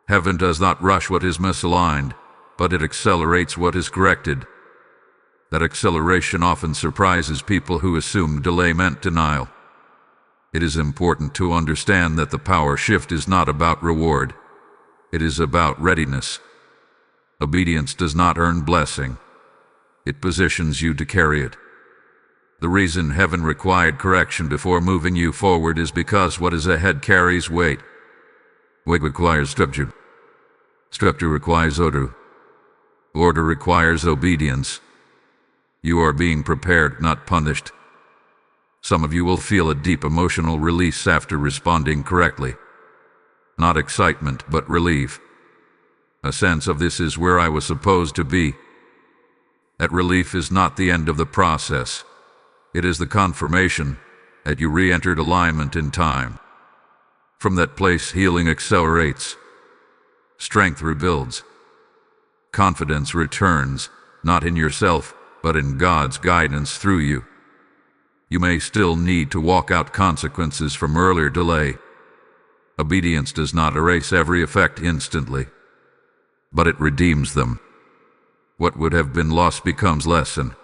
Heaven does not rush what is misaligned, but it accelerates what is corrected. That acceleration often surprises people who assume delay meant denial. It is important to understand that the power shift is not about reward. It is about readiness. Obedience does not earn blessing. It positions you to carry it. The reason heaven required correction before moving you forward is because what is ahead carries weight. Weight requires structure. Structure requires order. Order requires obedience. You are being prepared, not punished. Some of you will feel a deep emotional release after responding correctly. Not excitement, but relief. A sense of this is where I was supposed to be. That relief is not the end of the process. It is the confirmation that you re-entered alignment in time. From that place, healing accelerates. Strength rebuilds. Confidence returns, not in yourself, but in God's guidance through you. You may still need to walk out consequences from earlier delay. Obedience does not erase every effect instantly, but it redeems them. What would have been lost becomes lesson.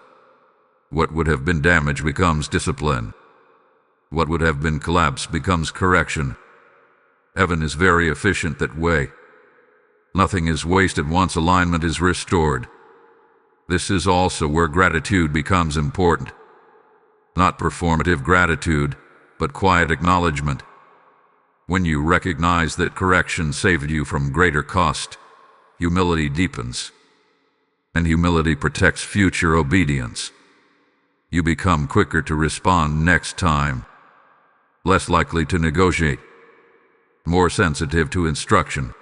What would have been damage becomes discipline. What would have been collapse becomes correction. Heaven is very efficient that way. Nothing is wasted once alignment is restored. This is also where gratitude becomes important. Not performative gratitude, but quiet acknowledgement. When you recognize that correction saved you from greater cost, humility deepens. And humility protects future obedience. You become quicker to respond next time, less likely to negotiate, more sensitive to instruction.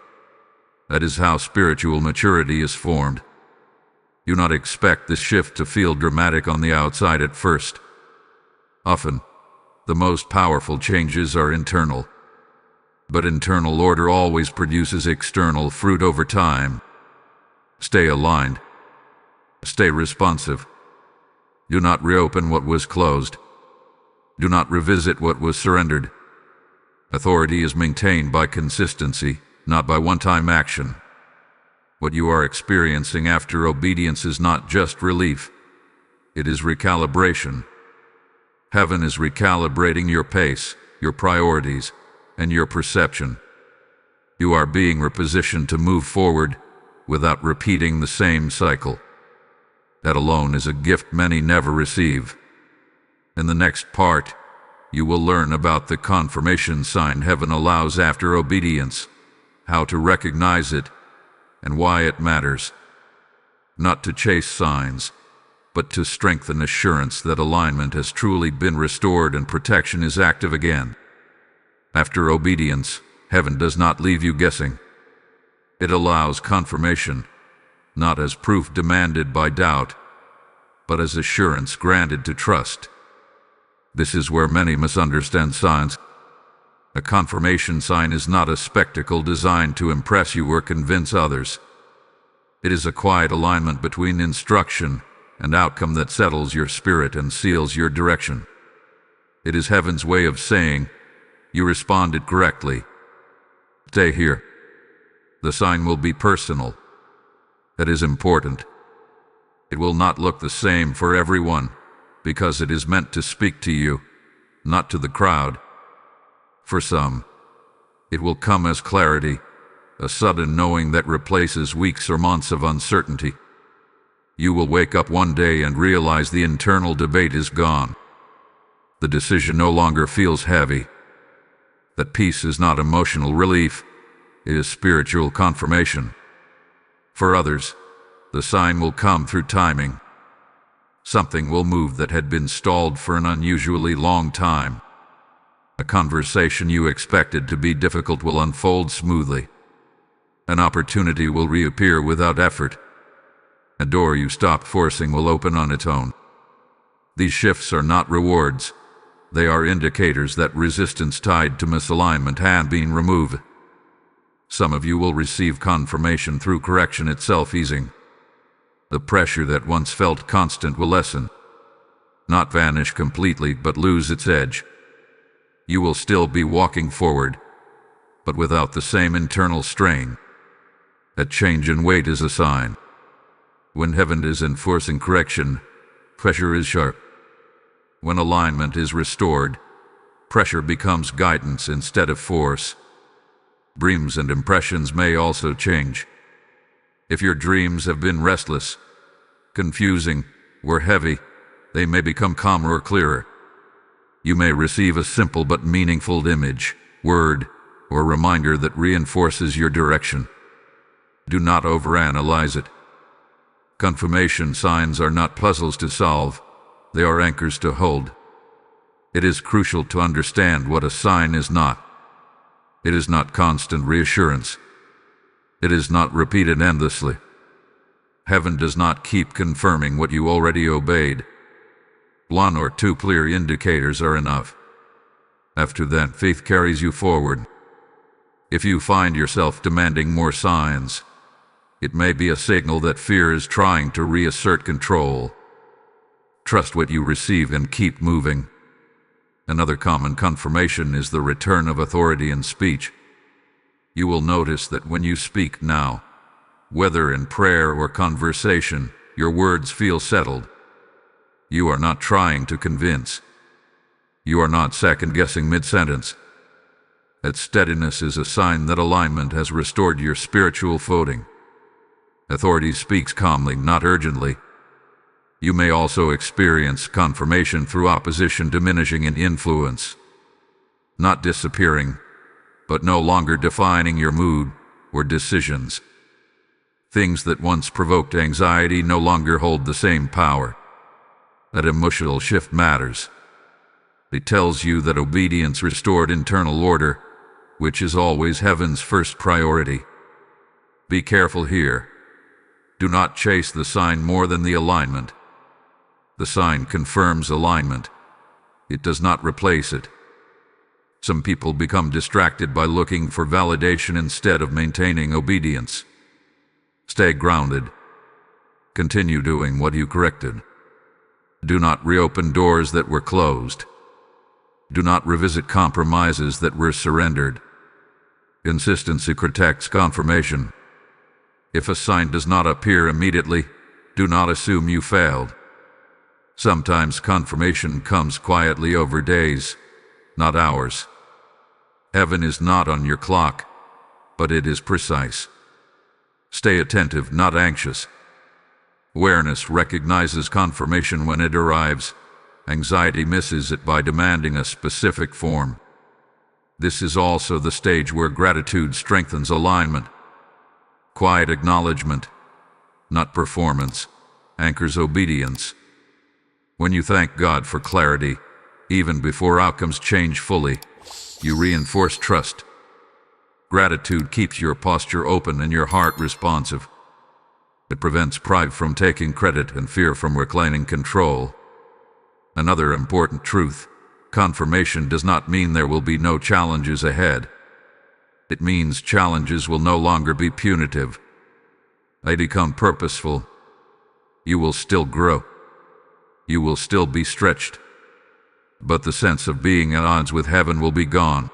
That is how spiritual maturity is formed. Do not expect this shift to feel dramatic on the outside at first. Often, the most powerful changes are internal. But internal order always produces external fruit over time. Stay aligned. Stay responsive. Do not reopen what was closed. Do not revisit what was surrendered. Authority is maintained by consistency, not by one-time action. What you are experiencing after obedience is not just relief. It is recalibration. Heaven is recalibrating your pace, your priorities, and your perception. You are being repositioned to move forward, without repeating the same cycle. That alone is a gift many never receive. In the next part, you will learn about the confirmation sign heaven allows after obedience, how to recognize it, and why it matters. Not to chase signs, but to strengthen assurance that alignment has truly been restored and protection is active again. After obedience, heaven does not leave you guessing. It allows confirmation, not as proof demanded by doubt, but as assurance granted to trust. This is where many misunderstand signs. A confirmation sign is not a spectacle designed to impress you or convince others. It is a quiet alignment between instruction and outcome that settles your spirit and seals your direction. It is heaven's way of saying, you responded correctly. Stay here. The sign will be personal. That is important. It will not look the same for everyone, because it is meant to speak to you, not to the crowd. For some, it will come as clarity, a sudden knowing that replaces weeks or months of uncertainty. You will wake up one day and realize the internal debate is gone. The decision no longer feels heavy. That peace is not emotional relief, it is spiritual confirmation. For others, the sign will come through timing. Something will move that had been stalled for an unusually long time. A conversation you expected to be difficult will unfold smoothly. An opportunity will reappear without effort. A door you stopped forcing will open on its own. These shifts are not rewards. They are indicators that resistance tied to misalignment had been removed. Some of you will receive confirmation through correction itself easing. The pressure that once felt constant will lessen. Not vanish completely, but lose its edge. You will still be walking forward, but without the same internal strain. That change in weight is a sign. When heaven is enforcing correction, pressure is sharp. When alignment is restored, pressure becomes guidance instead of force. Dreams and impressions may also change. If your dreams have been restless, confusing, or heavy, they may become calmer or clearer. You may receive a simple but meaningful image, word, or reminder that reinforces your direction. Do not overanalyze it. Confirmation signs are not puzzles to solve, they are anchors to hold. It is crucial to understand what a sign is not. It is not constant reassurance. It is not repeated endlessly. Heaven does not keep confirming what you already obeyed. One or two clear indicators are enough. After that, faith carries you forward. If you find yourself demanding more signs, it may be a signal that fear is trying to reassert control. Trust what you receive and keep moving. Another common confirmation is the return of authority in speech. You will notice that when you speak now, whether in prayer or conversation, your words feel settled. You are not trying to convince. You are not second-guessing mid-sentence. That steadiness is a sign that alignment has restored your spiritual footing. Authority speaks calmly, not urgently. You may also experience confirmation through opposition diminishing in influence. Not disappearing, but no longer defining your mood or decisions. Things that once provoked anxiety no longer hold the same power. That emotional shift matters. It tells you that obedience restored internal order, which is always heaven's first priority. Be careful here. Do not chase the sign more than the alignment. The sign confirms alignment. It does not replace it. Some people become distracted by looking for validation instead of maintaining obedience. Stay grounded. Continue doing what you corrected. Do not reopen doors that were closed. Do not revisit compromises that were surrendered. Consistency protects confirmation. If a sign does not appear immediately, do not assume you failed. Sometimes confirmation comes quietly over days, not hours. Heaven is not on your clock, but it is precise. Stay attentive, not anxious. Awareness recognizes confirmation when it arrives. Anxiety misses it by demanding a specific form. This is also the stage where gratitude strengthens alignment. Quiet acknowledgement, not performance, anchors obedience. When you thank God for clarity, even before outcomes change fully, you reinforce trust. Gratitude keeps your posture open and your heart responsive. It prevents pride from taking credit and fear from reclaiming control. Another important truth: confirmation does not mean there will be no challenges ahead. It means challenges will no longer be punitive. They become purposeful. You will still grow. You will still be stretched. But the sense of being at odds with heaven will be gone.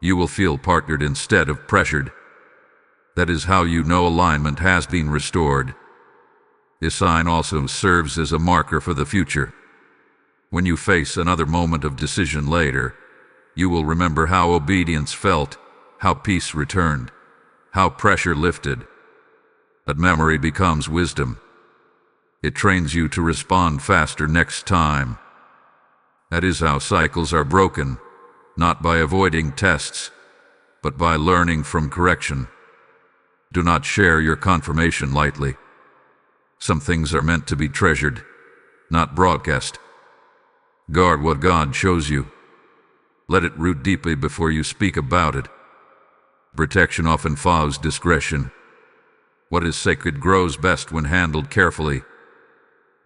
You will feel partnered instead of pressured. That is how you know alignment has been restored. This sign also serves as a marker for the future. When you face another moment of decision later, you will remember how obedience felt, how peace returned, how pressure lifted. That memory becomes wisdom. It trains you to respond faster next time. That is how cycles are broken, not by avoiding tests, but by learning from correction. Do not share your confirmation lightly. Some things are meant to be treasured, not broadcast. Guard what God shows you. Let it root deeply before you speak about it. Protection often follows discretion. What is sacred grows best when handled carefully.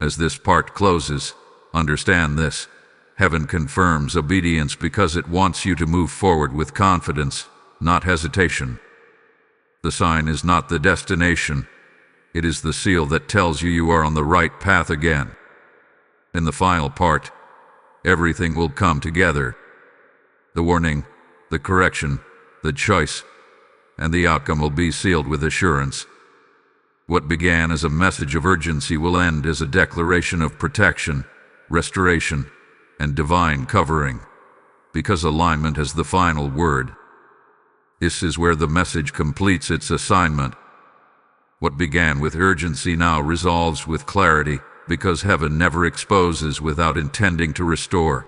As this part closes, understand this: heaven confirms obedience because it wants you to move forward with confidence, not hesitation. The sign is not the destination. It is the seal that tells you you are on the right path again. In the final part, everything will come together. The warning, the correction, the choice, and the outcome will be sealed with assurance. What began as a message of urgency will end as a declaration of protection, restoration, and divine covering, because alignment has the final word. This is where the message completes its assignment. What began with urgency now resolves with clarity, because heaven never exposes without intending to restore.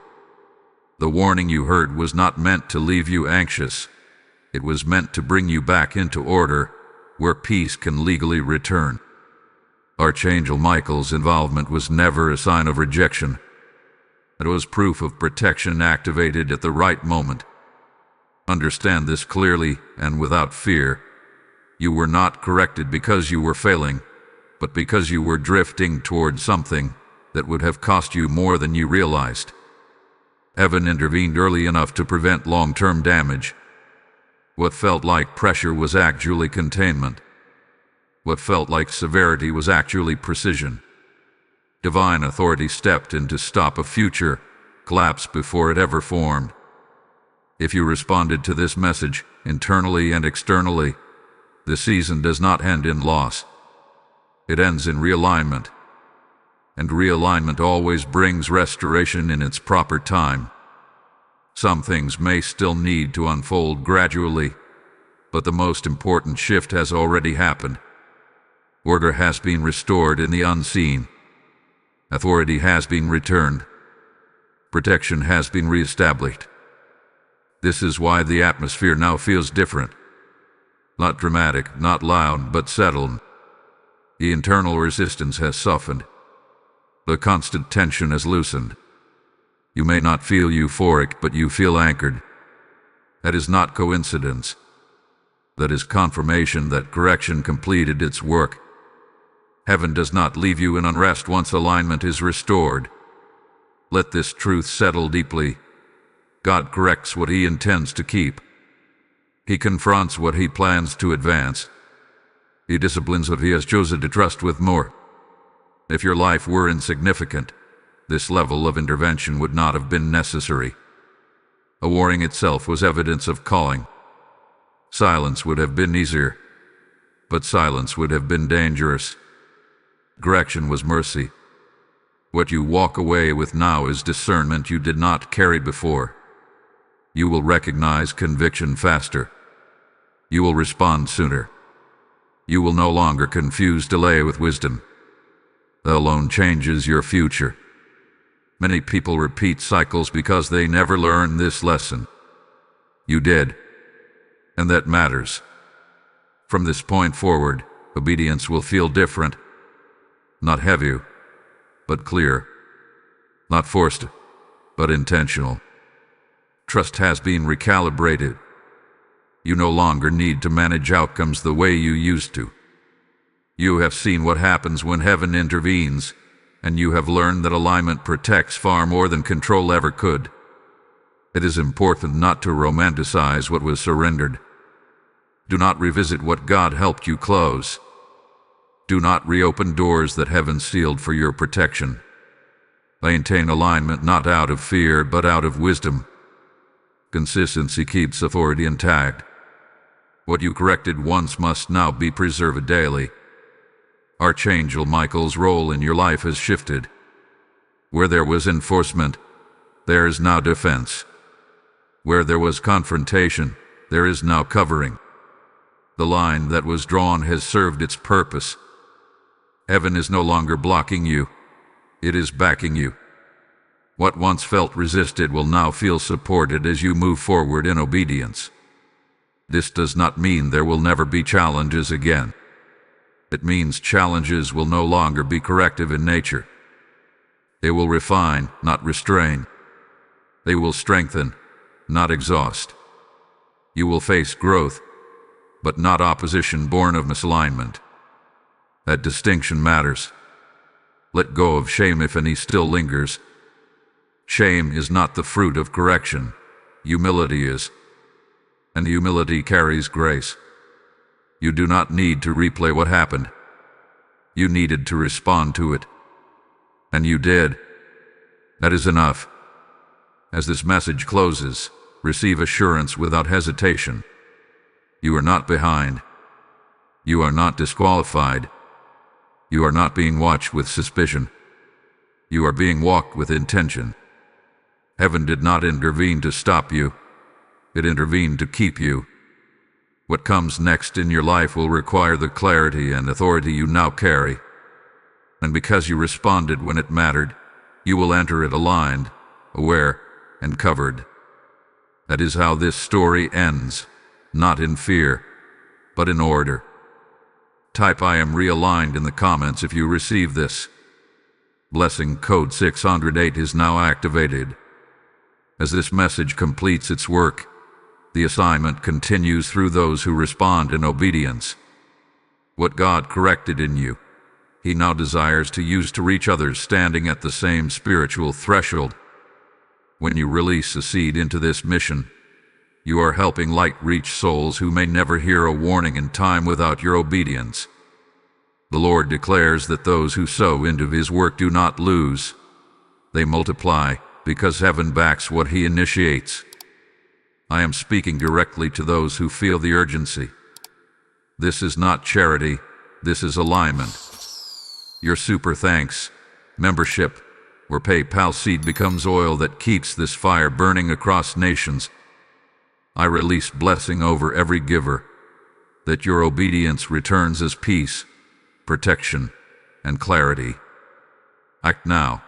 The warning you heard was not meant to leave you anxious. It was meant to bring you back into order, where peace can legally return. Archangel Michael's involvement was never a sign of rejection. It was proof of protection activated at the right moment. Understand this clearly and without fear. You were not corrected because you were failing, but because you were drifting toward something that would have cost you more than you realized. Heaven intervened early enough to prevent long-term damage. What felt like pressure was actually containment. What felt like severity was actually precision. Divine authority stepped in to stop a future collapse before it ever formed. If you responded to this message, internally and externally, the season does not end in loss. It ends in realignment. And realignment always brings restoration in its proper time. Some things may still need to unfold gradually, but the most important shift has already happened. Order has been restored in the unseen. Authority has been returned. Protection has been reestablished. This is why the atmosphere now feels different. Not dramatic, not loud, but settled. The internal resistance has softened. The constant tension has loosened. You may not feel euphoric, but you feel anchored. That is not coincidence. That is confirmation that correction completed its work. Heaven does not leave you in unrest once alignment is restored. Let this truth settle deeply. God corrects what He intends to keep. He confronts what He plans to advance. He disciplines what He has chosen to trust with more. If your life were insignificant, this level of intervention would not have been necessary. A warning itself was evidence of calling. Silence would have been easier, but silence would have been dangerous. Correction was mercy. What you walk away with now is discernment you did not carry before. You will recognize conviction faster. You will respond sooner. You will no longer confuse delay with wisdom. That alone changes your future. Many people repeat cycles because they never learn this lesson. You did, and that matters. From this point forward, obedience will feel different. Not heavy, but clear. Not forced, but intentional. Trust has been recalibrated. You no longer need to manage outcomes the way you used to. You have seen what happens when heaven intervenes, and you have learned that alignment protects far more than control ever could. It is important not to romanticize what was surrendered. Do not revisit what God helped you close. Do not reopen doors that heaven sealed for your protection. Maintain alignment not out of fear, but out of wisdom. Consistency keeps authority intact. What you corrected once must now be preserved daily. Archangel Michael's role in your life has shifted. Where there was enforcement, there is now defense. Where there was confrontation, there is now covering. The line that was drawn has served its purpose. Heaven is no longer blocking you. It is backing you. What once felt resisted will now feel supported as you move forward in obedience. This does not mean there will never be challenges again. It means challenges will no longer be corrective in nature. They will refine, not restrain. They will strengthen, not exhaust. You will face growth, but not opposition born of misalignment. That distinction matters. Let go of shame if any still lingers. Shame is not the fruit of correction. Humility is. And humility carries grace. You do not need to replay what happened. You needed to respond to it. And you did. That is enough. As this message closes, receive assurance without hesitation. You are not behind. You are not disqualified. You are not being watched with suspicion. You are being walked with intention. Heaven did not intervene to stop you. It intervened to keep you. What comes next in your life will require the clarity and authority you now carry. And because you responded when it mattered, you will enter it aligned, aware, and covered. That is how this story ends, not in fear, but in order. Type "I am realigned" in the comments if you receive this. Blessing code 608 is now activated. As this message completes its work, the assignment continues through those who respond in obedience. What God corrected in you, He now desires to use to reach others standing at the same spiritual threshold. When you release a seed into this mission, you are helping light reach souls who may never hear a warning in time without your obedience. The Lord declares that those who sow into His work do not lose. They multiply, because heaven backs what He initiates. I am speaking directly to those who feel the urgency. This is not charity, this is alignment. Your super thanks, membership, or PayPal seed becomes oil that keeps this fire burning across nations. I release blessing over every giver, that your obedience returns as peace, protection, and clarity. Act now.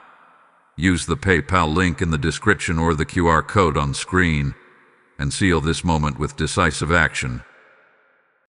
Use the PayPal link in the description or the QR code on screen, and seal this moment with decisive action.